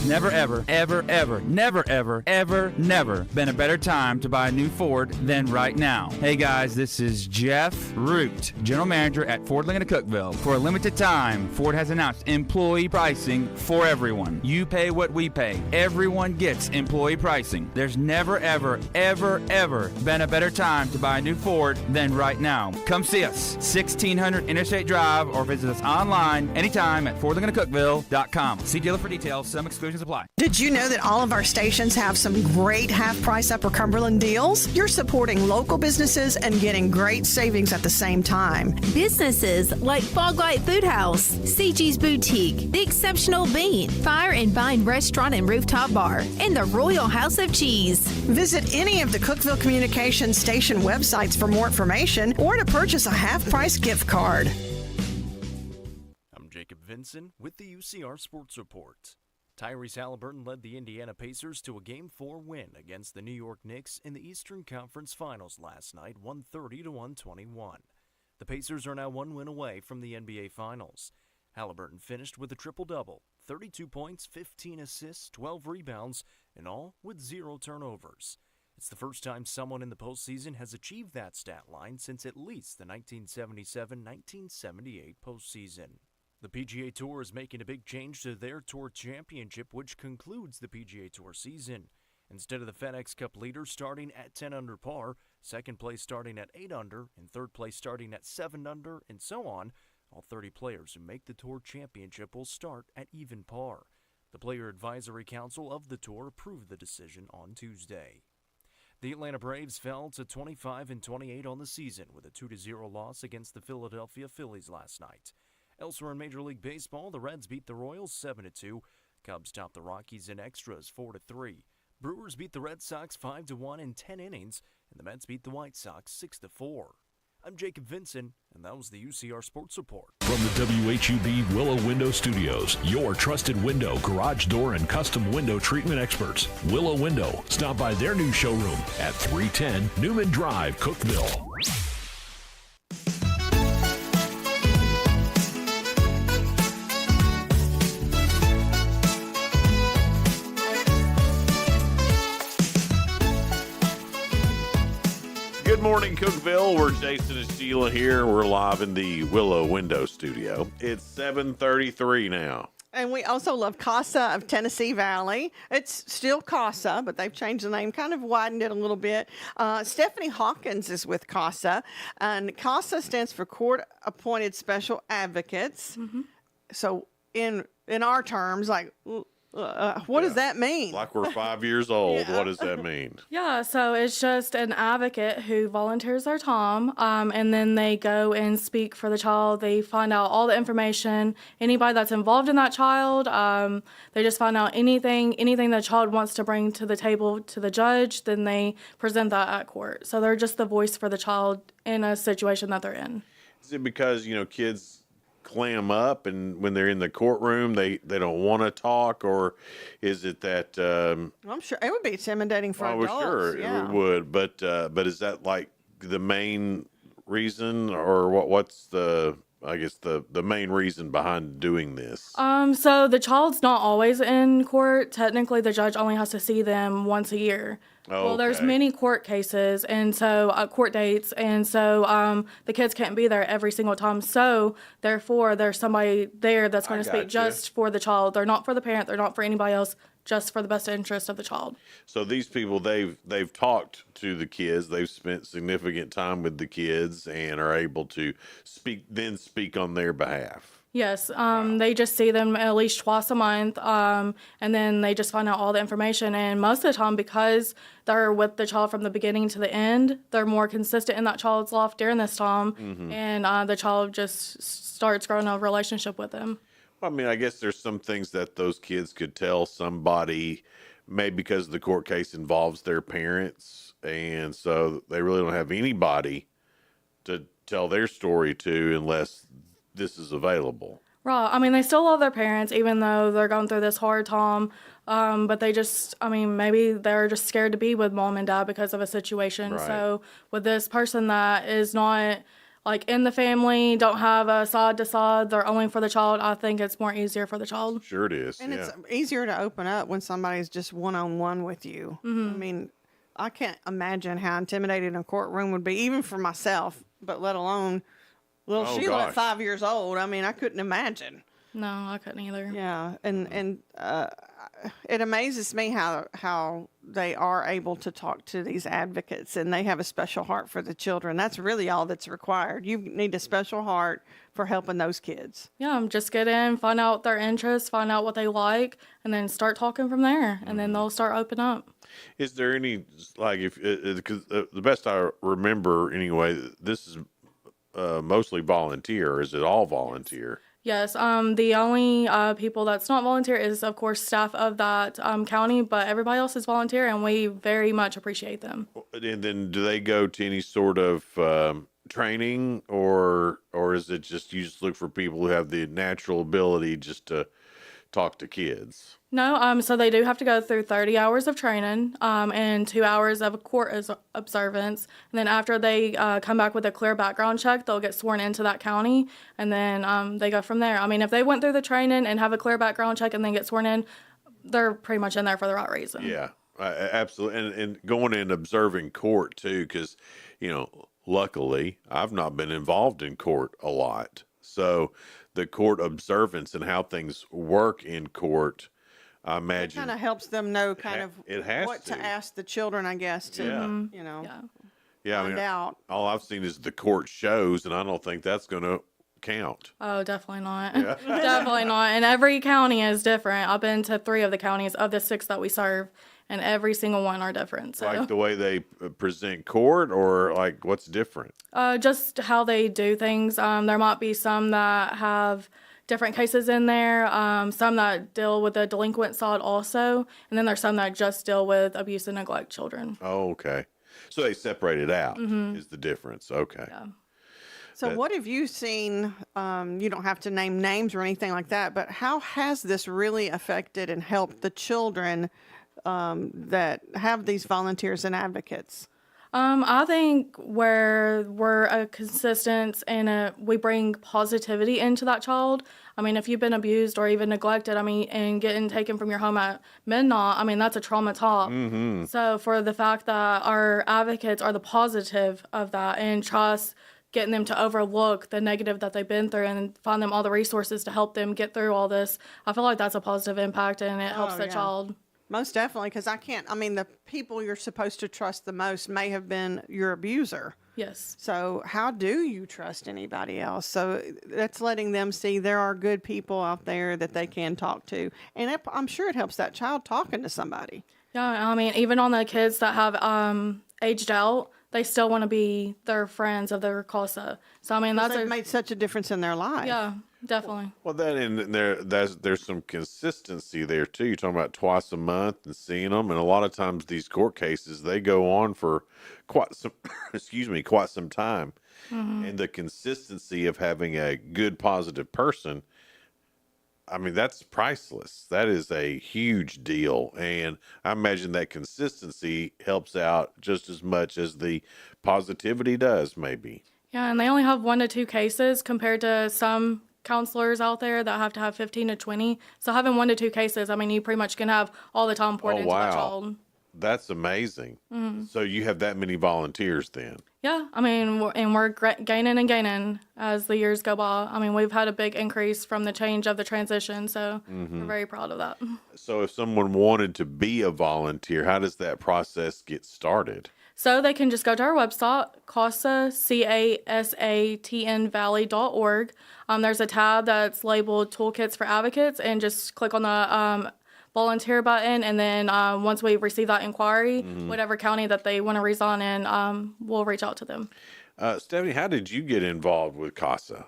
Never, ever, ever, ever, never, ever, ever, never been a better time to buy a new Ford than right now. Hey guys, this is Jeff Root, General Manager at Ford Lincoln of Cookeville. For a limited time, Ford has announced employee pricing for everyone. You pay what we pay. Everyone gets employee pricing. There's never, ever, ever, ever been a better time to buy a new Ford than right now. Come see us, 1600 Interstate Drive, or visit us online anytime at FordLincolnofCookeville.com. See dealer for details. Some exclusions apply. Did you know that all of our stations have some great half-price Upper Cumberland deals? You're supporting local businesses and getting great savings at the same time. Businesses like Fog Light Food House, CG's Boutique, The Exceptional Bean, Fire and Vine Restaurant and Rooftop Bar, and the Royal House of Cheese. Visit any of the Cookeville Communications station websites for more information or to purchase a half-price gift card. I'm Jacob Vinson with the UCR Sports Report. Tyrese Halliburton led the Indiana Pacers to a Game 4 win against the New York Knicks in the Eastern Conference Finals last night, 130-121. The Pacers are now 1 win away from the NBA Finals. Halliburton finished with a triple-double, 32 points, 15 assists, 12 rebounds, and all with 0 turnovers. It's the first time someone in the postseason has achieved that stat line since at least the 1977-1978 postseason. The PGA Tour is making a big change to their Tour Championship, which concludes the PGA Tour season. Instead of the FedEx Cup leaders starting at 10 under par, second place starting at 8 under, and third place starting at 7 under, and so on, all 30 players who make the Tour Championship will start at even par. The Player Advisory Council of the Tour approved the decision on Tuesday. The Atlanta Braves fell to 25-28 on the season with a 2-0 loss against the Philadelphia Phillies last night. Elsewhere in Major League Baseball, the Reds beat the Royals 7-2. Cubs topped the Rockies in extras 4-3. Brewers beat the Red Sox 5-1 in 10 innings, and the Mets beat the White Sox 6-4. I'm Jacob Vinson, and that was the UCR Sports Report. From the WHUB Willow Window Studios, your trusted window, garage door, and custom window treatment experts. Willow Window. Stop by their new showroom at 310 Newman Drive, Cookeville. Good morning, Cookeville. We're Jason and Sheila here. We're live in the Willow Window Studio. It's 7:33 now. And we also love CASA of Tennessee Valley. It's still CASA, but they've changed the name, kind of widened it a little bit. Stephanie Hawkins is with CASA, and CASA stands for Court Appointed Special Advocates. So in our terms, like What does that mean? Like we're 5 years old. What does that mean? Yeah, so it's just an advocate who volunteers their time, and then they go and speak for the child. They find out all the information, anybody that's involved in that child. They just find out anything the child wants to bring to the table to the judge, then they present that at court. So they're just the voice for the child in a situation that they're in. Is it because, kids clam up and when they're in the courtroom they don't want to talk, or is it that I'm sure it would be intimidating for adults. Sure it would, but is that like the main reason, or what's the main reason behind doing this? So the child's not always in court. Technically the judge only has to see them once a year. Well, there's many court cases, and so court dates, and so the kids can't be there every single time. So therefore, there's somebody there that's going to speak just for the child. They're not for the parent. They're not for anybody else. Just for the best interest of the child. So these people, they've talked to the kids. They've spent significant time with the kids and are able to speak on their behalf. Yes, they just see them at least twice a month, and then they just find out all the information. And most of the time, because they're with the child from the beginning to the end, they're more consistent in that child's life during this time, and the child just starts growing a relationship with them. I mean, I guess there's some things that those kids could tell somebody, maybe because the court case involves their parents, and so they really don't have anybody to tell their story to unless this is available. Right. I mean, they still love their parents, even though they're going through this hard time. But they just, maybe they're just scared to be with mom and dad because of a situation. Right. So with this person that is not in the family, don't have a side to side, they're only for the child, I think it's more easier for the child. Sure it is. And it's easier to open up when somebody's just one-on-one with you. I can't imagine how intimidating a courtroom would be, even for myself, but let alone little Sheila at 5 years old. I couldn't imagine. No, I couldn't either. Yeah, and it amazes me how they are able to talk to these advocates, and they have a special heart for the children. That's really all that's required. You need a special heart for helping those kids. Yeah, just get in, find out their interests, find out what they like, and then start talking from there, and then they'll start opening up. Is there any, because the best I remember anyway, this is mostly volunteer. Is it all volunteer? Yes, the only people that's not volunteer is, of course, staff of that county, but everybody else is volunteer, and we very much appreciate them. And then do they go to any sort of training, or is it just you just look for people who have the natural ability just to talk to kids? No, so they do have to go through 30 hours of training and 2 hours of a court observance. And then after they come back with a clear background check, they'll get sworn into that county, and then they go from there. If they went through the training and have a clear background check and then get sworn in, they're pretty much in there for the right reason. Yeah, absolutely. And going and observing court, too, because, luckily, I've not been involved in court a lot. So the court observance and how things work in court, I imagine. It kind of helps them know what to ask the children, I guess, to, find out. All I've seen is the court shows, and I don't think that's going to count. Oh, definitely not. Yeah. Definitely not. And every county is different. I've been to 3 of the counties of the 6 that we serve, and every single one are different. So. Like the way they present court, or like what's different? Just how they do things. There might be some that have different cases in there, some that deal with the delinquent side also, and then there's some that just deal with abuse and neglect children. Oh, okay. So they separate it out is the difference. Okay. Yeah. So what have you seen, you don't have to name names or anything like that, but how has this really affected and helped the children that have these volunteers and advocates? I think where we're consistent and we bring positivity into that child. If you've been abused or even neglected, and getting taken from your home at midnight, that's a trauma talk. Mm-hmm. So for the fact that our advocates are the positive of that and trust getting them to overlook the negative that they've been through and find them all the resources to help them get through all this, I feel like that's a positive impact, and it helps the child. Most definitely, because the people you're supposed to trust the most may have been your abuser. Yes. So how do you trust anybody else? So that's letting them see there are good people out there that they can talk to. And I'm sure it helps that child talking to somebody. Yeah, I mean, even on the kids that have aged out, they still want to be their friends of their CASA. So, I mean, They've made such a difference in their life. Yeah, definitely. Well, there's some consistency there too. You're talking about twice a month and seeing them, and a lot of times these court cases they go on for quite some, quite some time, and the consistency of having a good, positive person. I mean, that's priceless. That is a huge deal, and I imagine that consistency helps out just as much as the positivity does, maybe. Yeah, and they only have 1 to 2 cases compared to some counselors out there that have to have 15 to 20. So having 1 to 2 cases, I mean, you pretty much can have all the time poured into that child. That's amazing. So you have that many volunteers then? Yeah, I mean, we're gaining and gaining as the years go by. I mean, we've had a big increase from the change of the transition, so we're very proud of that. So if someone wanted to be a volunteer, how does that process get started? So they can just go to our website, CASA, CASATNValley.org. There's a tab that's labeled Toolkits for Advocates, and just click on the volunteer button, and then once we receive that inquiry, whatever county that they want to resign in, we'll reach out to them. Stephanie, how did you get involved with CASA?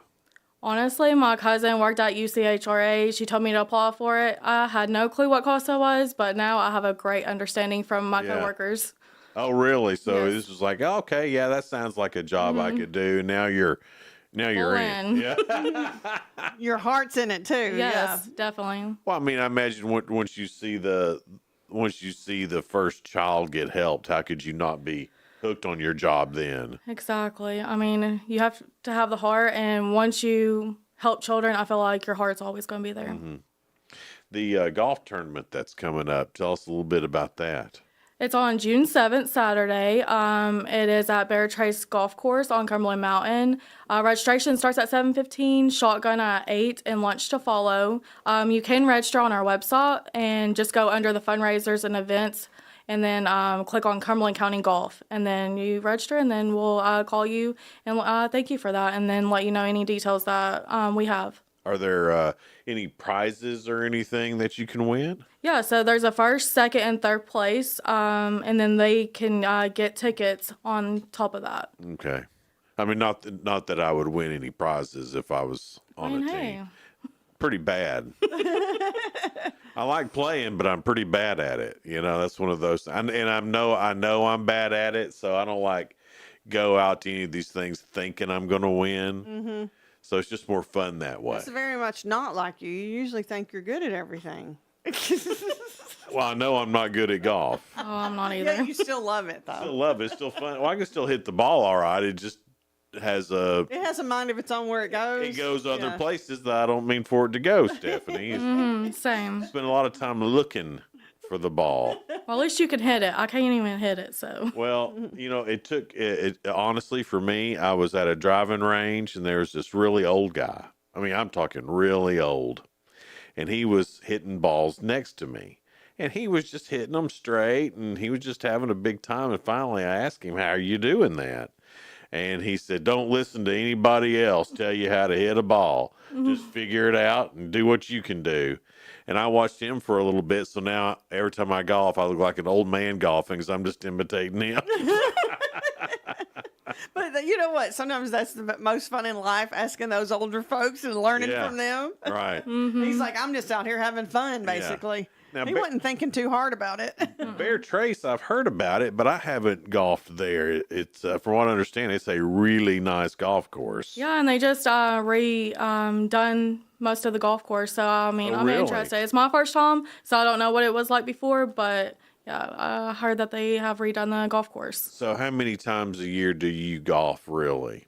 Honestly, my cousin worked at UCHRA. She told me to apply for it. I had no clue what CASA was, but now I have a great understanding from my coworkers. Oh, really? So Yes. this was like, okay, yeah, that sounds like a job I could do. Now you're in. Yeah. Your heart's in it too. Yes, definitely. Well, I mean, I imagine once you see the first child get helped, how could you not be hooked on your job then? Exactly. I mean, you have to have the heart, and once you help children, I feel like your heart's always going to be there. The golf tournament that's coming up, tell us a little bit about that. It's on June 7th, Saturday. It is at Bear Trace Golf Course on Cumberland Mountain. Registration starts at 7:15, shotgun at 8, and lunch to follow. You can register on our website and just go under the fundraisers and events, and then click on Cumberland County Golf, and then you register, and then we'll call you and thank you for that, and then let you know any details that we have. Are there any prizes or anything that you can win? Yeah, so there's a first, second, and third place, and then they can get tickets on top of that. Okay. I mean, not that I would win any prizes if I was on a team. Pretty bad. I like playing, but I'm pretty bad at it. You know, that's one of those. I know I'm bad at it, so I don't like go out to any of these things thinking I'm going to win. Mm-hmm. So it's just more fun that way. That's very much not like you. You usually think you're good at everything. Well, I know I'm not good at golf. Oh, I'm not either. Yeah, you still love it though. Still love it. It's still fun. Well, I can still hit the ball all right. It just has a mind of its own where it goes. It goes other places that I don't mean for it to go, Stephanie. Same. Spend a lot of time looking for the ball. Well, at least you can hit it. I can't even hit it, so. Well, you know, it took it honestly for me. I was at a driving range, and there was this really old guy. I mean, I'm talking really old, and he was hitting balls next to me, and he was just hitting them straight, and he was just having a big time. And finally, I asked him, "How are you doing that?" And he said, "Don't listen to anybody else tell you how to hit a ball. Just figure it out and do what you can do." And I watched him for a little bit, so now every time I golf, I look like an old man golfing because I'm just imitating him. But you know what? Sometimes that's the most fun in life, asking those older folks and learning from them. Right. He's like, I'm just out here having fun, basically. Now, he wasn't thinking too hard about it. Bear Trace, I've heard about it, but I haven't golfed there. It's from what I understand, it's a really nice golf course. Yeah, and they just done most of the golf course. So, I mean, I'm interested. It's my first time, so I don't know what it was like before, but yeah, I heard that they have redone the golf course. So how many times a year do you golf, really?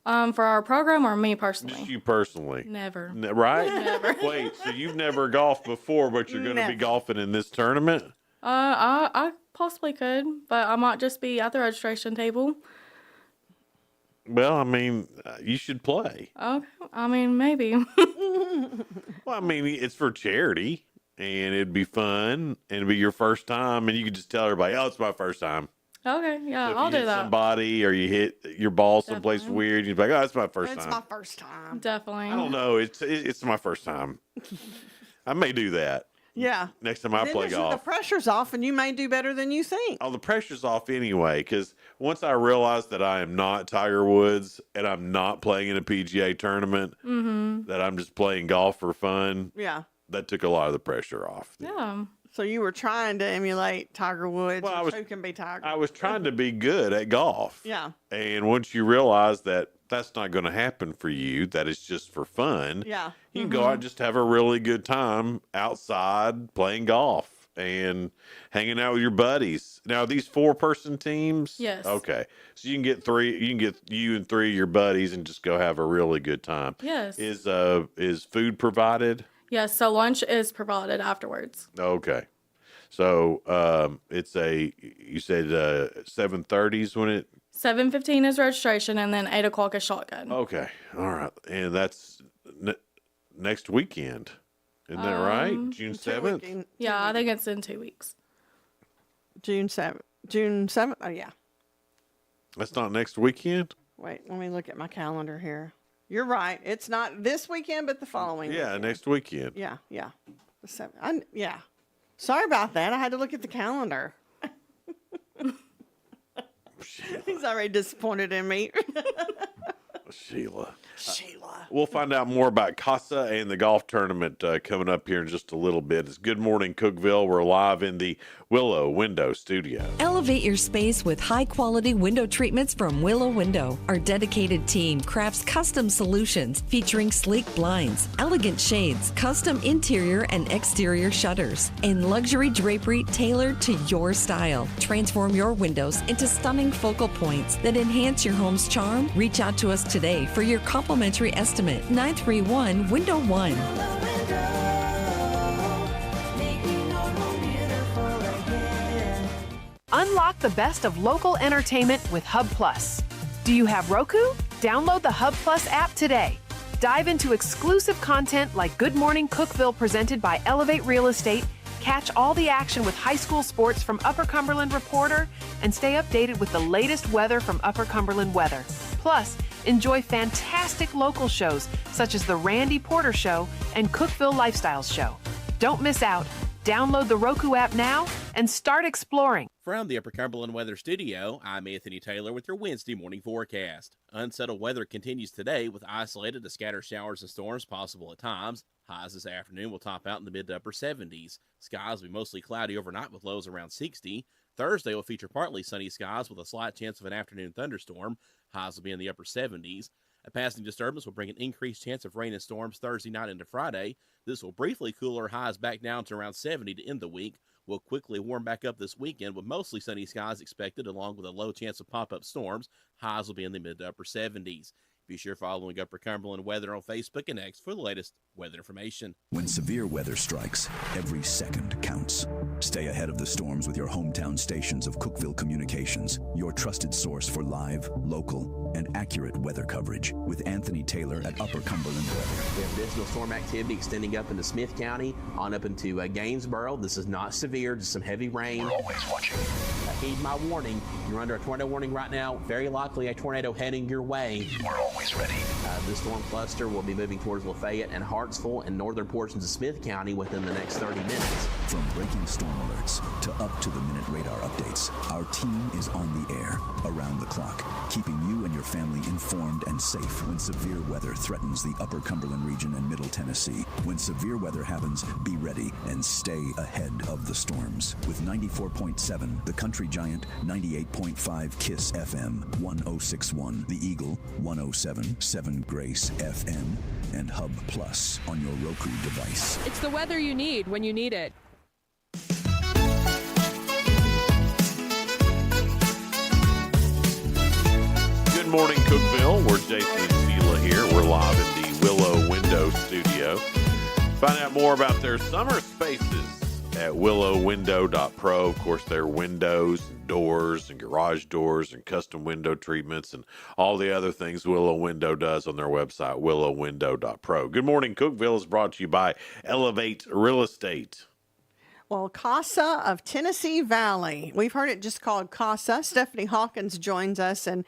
For our program or me personally? Just you personally? Never. Right? Never. Wait, so you've never golfed before, but you're going to be golfing in this tournament? I possibly could, but I might just be at the registration table. Well, I mean, you should play. Okay, I mean, maybe. Well, I mean, it's for charity. and it'd be fun, and it'd be your first time, and you could just tell everybody, "Oh, it's my first time." Okay, yeah, So if I'll you do hit that. somebody, or you hit your ball someplace weird, you'd be like, "Oh, it's my first It's time." my first time. Definitely. I don't know. It's my first time. I may do that. Yeah. Next time I Then play the golf. pressure's off, and you may do better than you think. Oh, the pressure's off anyway, because once I realized that I am not Tiger Woods and I'm not playing in a PGA tournament, that I'm just playing golf for fun, Yeah. that took a lot of the pressure off. Yeah. So you were trying to emulate Tiger Woods. Well, Who can be Tiger? I was trying to be good at golf. Yeah. And once you realize that that's not going to happen for you, that it's just for fun, Yeah. you can go out and just have a really good time outside playing golf and hanging out with your buddies. Now, are these 4-person teams? Yes. Okay. So you can get you and 3 of your buddies and just go have a really good time. Yes. Is food provided? Yes, so lunch is provided afterwards. Okay. So you said 7:30 is when it. 7:15 is registration, and then 8 o'clock is shotgun. Okay. All right. And that's next weekend. Isn't that right? June 7th? Yeah, I think it's in 2 weeks. June 7th. June 7th? Oh, yeah. That's not next weekend? Wait, let me look at my calendar here. You're right. It's not this weekend, but the following Yeah, weekend. next weekend. Yeah, yeah. The 7th. Yeah. Sorry about that. I had to look at the calendar. He's already disappointed in me. Sheila. Sheila. We'll find out more about Casa and the golf tournament coming up here in just a little bit. It's Good Morning Cookeville. We're live in the Willow Window Studio. Elevate your space with high-quality window treatments from Willow Window. Our dedicated team crafts custom solutions featuring sleek blinds, elegant shades, custom interior and exterior shutters, and luxury drapery tailored to your style. Transform your windows into stunning focal points that enhance your home's charm. Reach out to us today for your complimentary estimate. 931 Window 1. Unlock the best of local entertainment with Hub Plus. Do you have Roku? Download the Hub Plus app today. Dive into exclusive content like Good Morning Cookeville presented by Elevate Real Estate, catch all the action with high school sports from Upper Cumberland Reporter, and stay updated with the latest weather from Upper Cumberland Weather. Plus, enjoy fantastic local shows such as The Randy Porter Show and Cookeville Lifestyles Show. Don't miss out. Download the Roku app now and start exploring. From the Upper Cumberland Weather Studio, I'm Anthony Taylor with your Wednesday morning forecast. Unsettled weather continues today with isolated to scattered showers and storms possible at times. Highs this afternoon will top out in the mid to upper 70s. Skies will be mostly cloudy overnight with lows around 60. Thursday will feature partly sunny skies with a slight chance of an afternoon thunderstorm. Highs will be in the upper 70s. A passing disturbance will bring an increased chance of rain and storms Thursday night into Friday. This will briefly cool our highs back down to around 70 to end the week. We'll quickly warm back up this weekend with mostly sunny skies expected along with a low chance of pop-up storms. Highs will be in the mid to upper 70s. Be sure following Upper Cumberland Weather on Facebook and X for the latest weather information. When severe weather strikes, every second counts. Stay ahead of the storms with your hometown stations of Cookeville Communications, your trusted source for live, local, and accurate weather coverage with Anthony Taylor at Upper Cumberland Weather. We have additional storm activity extending up into Smith County, on up into Gainesboro. This is not severe, just some heavy rain. We're always watching. Heed my warning. You're under a tornado warning right now. Very likely a tornado heading your way. We're always ready. The storm cluster will be moving towards Lafayette and Hartsville and northern portions of Smith County within the next 30 minutes. From breaking storm alerts to up-to-the-minute radar updates, our team is on the air, around the clock, keeping you and your family informed and safe when severe weather threatens the Upper Cumberland region and Middle Tennessee. When severe weather happens, be ready and stay ahead of the storms. With 94.7, the Country Giant, 98.5 KISS FM, 106.1 The Eagle, 107.7 Grace FM, and Hub Plus on your Roku device. It's the weather you need when you need it. Good morning, Cookeville. We're Jason and Sheila here. We're live in the Willow Window Studio. Find out more about their summer spaces at willowwindow.pro. Of course, their windows and doors and garage doors and custom window treatments and all the other things Willow Window does on their website, willowwindow.pro. Good morning, Cookeville is brought to you by Elevate Real Estate. Well, CASA of Tennessee Valley. We've heard it just called CASA. Stephanie Hawkins joins us, and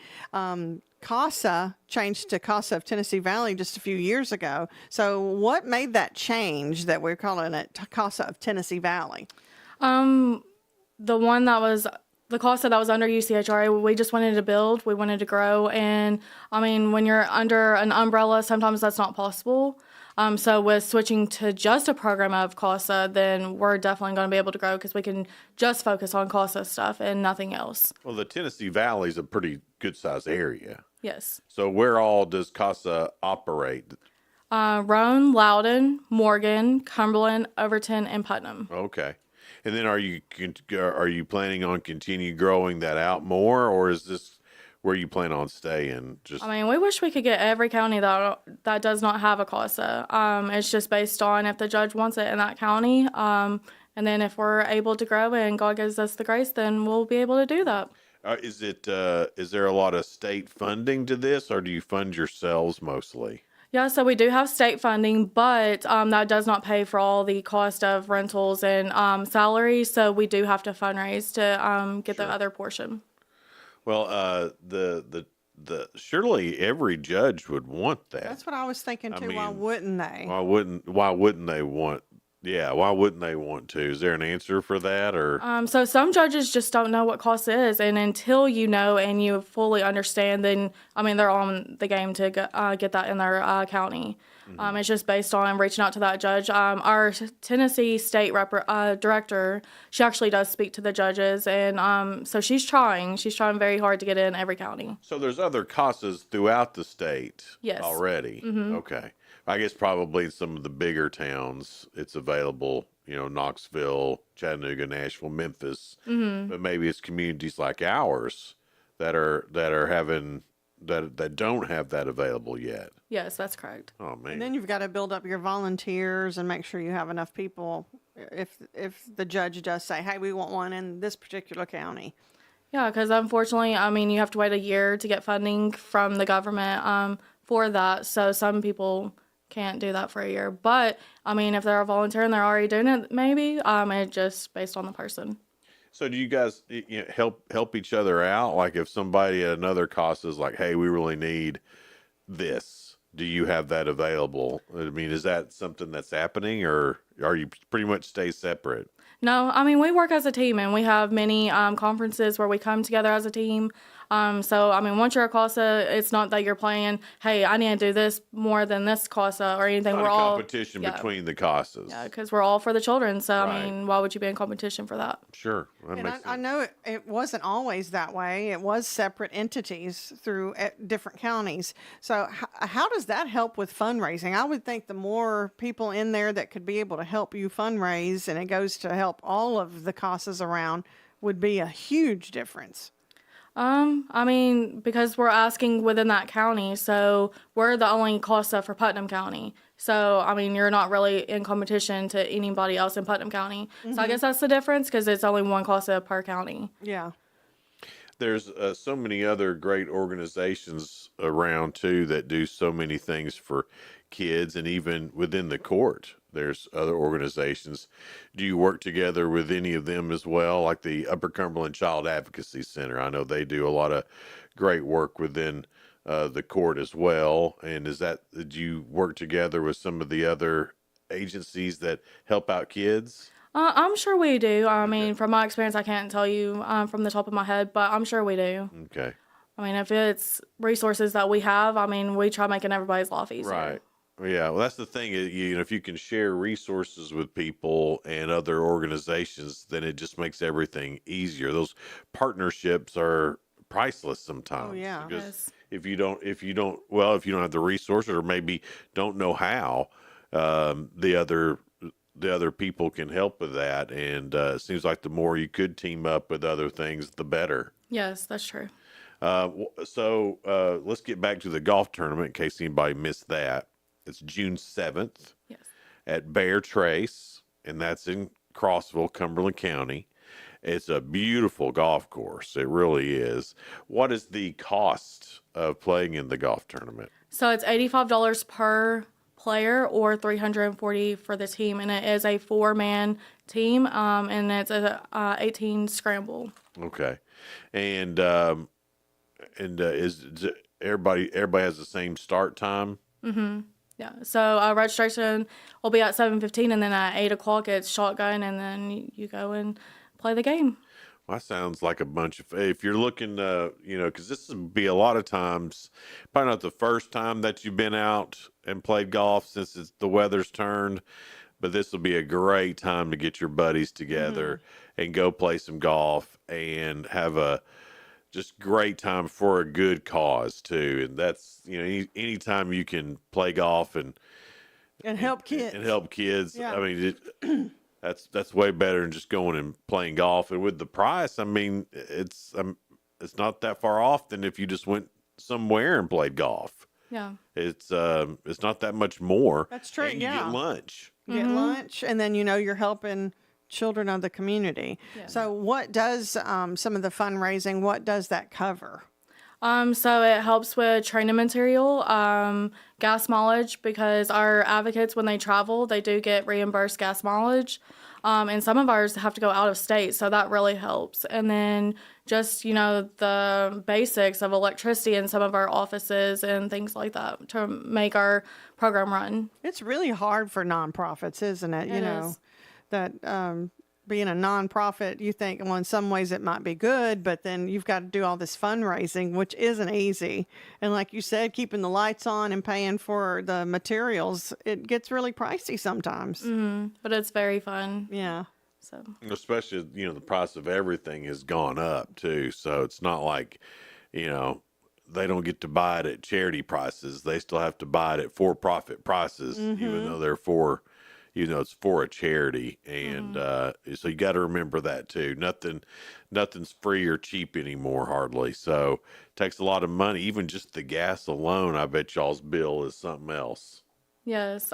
CASA changed to CASA of Tennessee Valley just a few years ago. So what made that change that we're calling it CASA of Tennessee Valley? The one that was the CASA that was under UCHRA, we just wanted to build, we wanted to grow. And I mean, when you're under an umbrella, sometimes that's not possible. So with switching to just a program of CASA, then we're definitely going to be able to grow because we can just focus on CASA stuff and nothing else. Well, the Tennessee Valley is a pretty good sized area. Yes. So where all does CASA operate? Roan, Loudoun, Morgan, Cumberland, Overton, and Putnam. Okay. And then are you planning on continue growing that out more, or is this where you plan on staying? Just I mean, we wish we could get every county that does not have a CASA. It's just based on if the judge wants it in that county. And then if we're able to grow and God gives us the grace, then we'll be able to do that. is there a lot of state funding to this, or do you fund yourselves mostly? Yeah, so we do have state funding, but that does not pay for all the cost of rentals and salaries. So we do have to fundraise to get the other portion. Well, the surely every judge would want that. That's what I was thinking too. I mean, why wouldn't they? Why wouldn't they want? Yeah, why wouldn't they want to? Is there an answer for that, or? So some judges just don't know what CASA is, and until you know and you fully understand, then I mean they're on the game to get that in their county. It's just based on reaching out to that judge. Our Tennessee State Director, she actually does speak to the judges, and so she's trying very hard to get in every county. So there's other CASAs throughout the state Yes. already. Mhm. Okay, I guess probably in some of the bigger towns it's available. You know, Knoxville, Chattanooga, Nashville, Memphis. But maybe it's communities like ours that are having that don't have that available yet. Yes, that's correct. Oh man. And then you've got to build up your volunteers and make sure you have enough people if the judge does say, hey, we want one in this particular county. Yeah, because unfortunately, I mean, you have to wait a year to get funding from the government for that. So some people can't do that for a year. But, I mean, if they're a volunteer and they're already doing it, maybe, it's just based on the person. So do you guys help each other out? Like if somebody at another CASA is like, hey, we really need this, do you have that available? I mean, is that something that's happening, or are you pretty much stay separate? No, I mean, we work as a team, and we have many conferences where we come together as a team. So, I mean, once you're a CASA, it's not that you're playing, hey, I need to do this more than this CASA or anything. It's We're not a all competition between the CASAs. Yeah, because we're all for the children. So, Right. I mean, why would you be in competition for that? Sure. That And makes sense. I know it wasn't always that way. It was separate entities through different counties. So how does that help with fundraising? I would think the more people in there that could be able to help you fundraise, and it goes to help all of the CASAs around, would be a huge difference. I mean, because we're asking within that county, so we're the only CASA for Putnam County. So, I mean, you're not really in competition to anybody else in Putnam County. So I guess that's the difference, because it's only one CASA per county. Yeah. There's so many other great organizations around too that do so many things for kids, and even within the court there's other organizations. Do you work together with any of them as well, like the Upper Cumberland Child Advocacy Center? I know they do a lot of great work within the court as well. And do you work together with some of the other agencies that help out kids? I'm sure we do. I mean, from my experience, I can't tell you from the top of my head, but I'm sure we do. Okay. I mean, if it's resources that we have, I mean, we try making everybody's life easier. Right. Yeah. Well, that's the thing. If you can share resources with people and other organizations, then it just makes everything easier. Those partnerships are priceless sometimes. Oh, yeah. Because if you don't have the resources, or maybe don't know how, the other people can help with that. And it seems like the more you could team up with other things, the better. Yes, that's true. So let's get back to the golf tournament in case anybody missed that. It's June 7th at Bear Trace, and that's in Crossville, Cumberland County. It's a beautiful golf course. It really is. What is the cost of playing in the golf tournament? So it's $85 per player or 340 for the team, and it is a 4-man team, and it's a 18 scramble. Okay, and is everybody has the same start time? Mm-hmm. Yeah. So registration will be at 7:15, and then at 8 o'clock it's shotgun, and then you go and play the game. Well, that sounds like a bunch of. If you're looking, because this would be a lot of times, probably not the first time that you've been out and played golf since the weather's turned, but this will be a great time to get your buddies together and go play some golf and have a just great time for a good cause too. And that's anytime you can play golf and help kids Yeah. I mean, that's way better than just going and playing golf. And with the price, I mean, it's not that far off than if you just went somewhere and played golf. Yeah. It's not that much more. That's true. And you get lunch. You get lunch, and then you're helping children of the community. Yeah. So what does some of the fundraising, what does that cover? So it helps with training material, gas mileage, because our advocates, when they travel, they do get reimbursed gas mileage. And some of ours have to go out of state, so that really helps. And then just, the basics of electricity in some of our offices and things like that to make our program run. It's really hard for nonprofits, isn't it? It is. That being a nonprofit, you think, well, in some ways it might be good, but then you've got to do all this fundraising, which isn't easy. And like you said, keeping the lights on and paying for the materials, it gets really pricey sometimes. Mm-hmm. But it's very fun. Yeah. So Especially, the price of everything has gone up too. So it's not like, they don't get to buy it at charity prices. They still have to buy it at for-profit prices, even though they're it's for a charity. And so you got to remember that too. Nothing's free or cheap anymore, hardly. So it takes a lot of money. Even just the gas alone, I bet y'all's bill is something else. yes.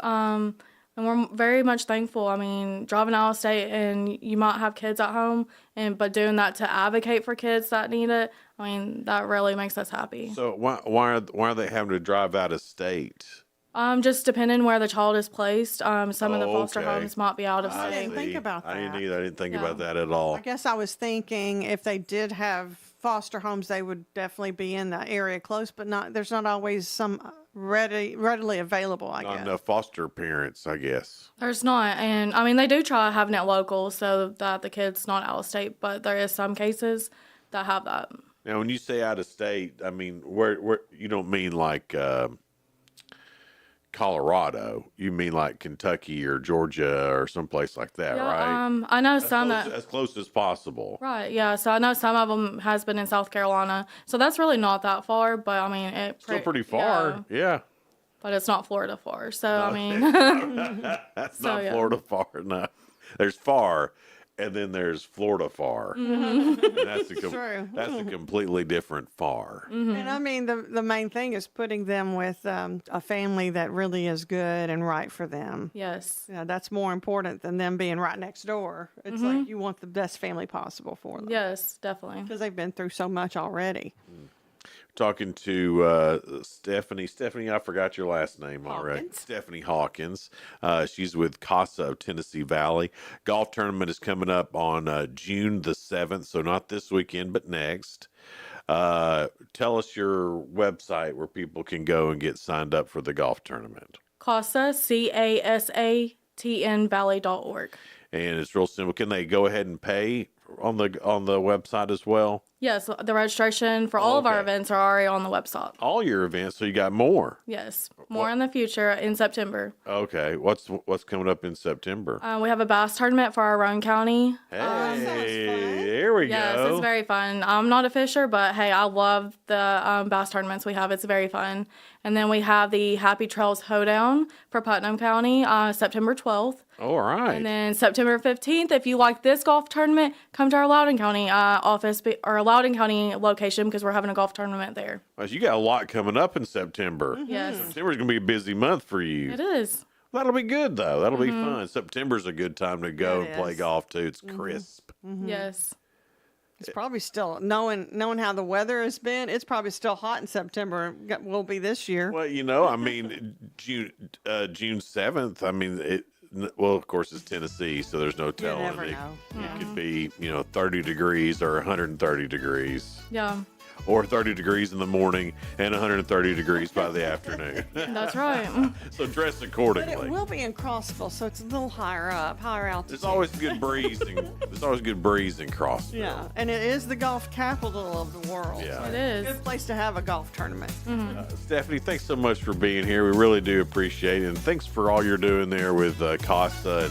And we're very much thankful. I mean, driving out of state and you might have kids at home, but doing that to advocate for kids that need it, I mean, that really makes us happy. So why are they having to drive out of state? Just depending where the child is placed. Some of the foster okay. homes might be out of I state. didn't think about that. I didn't either. I didn't think Yeah. about that at all. I guess I was thinking if they did have foster homes, they would definitely be in the area close, but there's not always some readily available, I Not guess. enough foster parents, I guess. There's not. And I mean, they do try having it local so that the kid's not out of state, but there is some cases that have that. Now, when you say out of state, I mean, where you don't mean like Colorado. You mean like Kentucky or Georgia or someplace like that, right? I know some that As close as possible. right, yeah. So I know some of them has been in South Carolina, so that's really not that far. But I mean, Still pretty far, yeah. But it's not Florida far. So I mean, That's So, not yeah. Florida far. No, there's far, and then there's Florida far. Mhm. And that's True. that's a completely different far. And I mean, the main thing is putting them with a family that really is good and right for them. yes, Yeah, that's more important than them being right next door. It's like you want the best family possible for them. yes, definitely. Because they've been through so much already. Talking to Stephanie. Stephanie, I forgot your last name already. Hawkins. Stephanie Hawkins. She's with CASA of Tennessee Valley. Golf tournament is coming up on June the 7th, so not this weekend, but next. Tell us your website where people can go and get signed up for the golf tournament. CASA, CASATN Valley.org. And it's real simple. Can they go ahead and pay on the website as well? Yes, the registration for all of our Okay. events are already on the website. All your events, so you got more. Yes, more in the future in September. Okay, what's coming up in September? We have a bass tournament for our own county. Hey, there we Yes, go. it's very fun. I'm not a fisher, but hey, I love the bass tournaments we have. It's very fun. And then we have the Happy Trails Hoedown for Putnam County, September 12th. All right. And then September 15th, if you like this golf tournament, come to our Loudoun County office or Loudoun County location because we're having a golf tournament there. Well, you got a lot coming up in September. Yes. September's going to be a busy month for you. It is. That'll be good, though. That'll be fun. September's a good time to go It and play is. golf, too. It's crisp. Yes. It's probably still, knowing how the weather has been, it's probably still hot in September. Will be this year. Well, I mean, June 7th, I mean, well, of course, it's Tennessee, so there's no telling. Never know. It could be, 30 degrees or 130 degrees. Yeah. Or 30 degrees in the morning and 130 degrees by the afternoon. That's right. So dress accordingly. But it will be in Crossville, so it's a little higher altitude. There's always good breeze. There's always good breeze in Crossville. Yeah, and it is the golf capital of the world. Yeah. So It is. It's a good place to have a golf tournament. Stephanie, thanks so much for being here. We really do appreciate it. And thanks for all you're doing there with Casa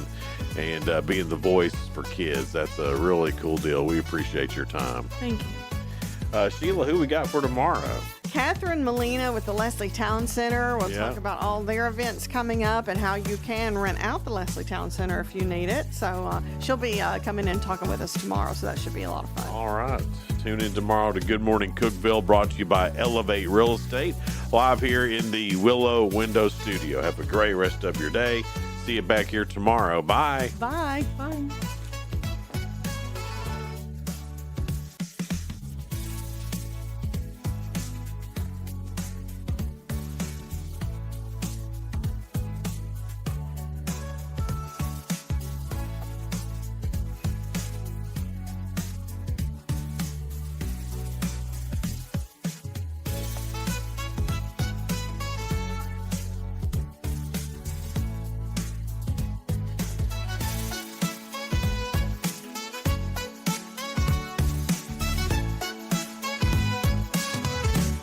and being the voice for kids. That's a really cool deal. We appreciate your time. Thank you. Sheila, who we got for tomorrow? Catherine Molina with the Leslie Town Center. We'll talk about all their events coming up and how you can rent out the Leslie Town Center if you need it. So she'll be coming in and talking with us tomorrow, so that should be a lot of fun. All right. Tune in tomorrow to Good Morning Cookeville, brought to you by Elevate Real Estate, live here in the Willow Window Studio. Have a great rest of your day. See you back here tomorrow. Bye. Bye. Bye.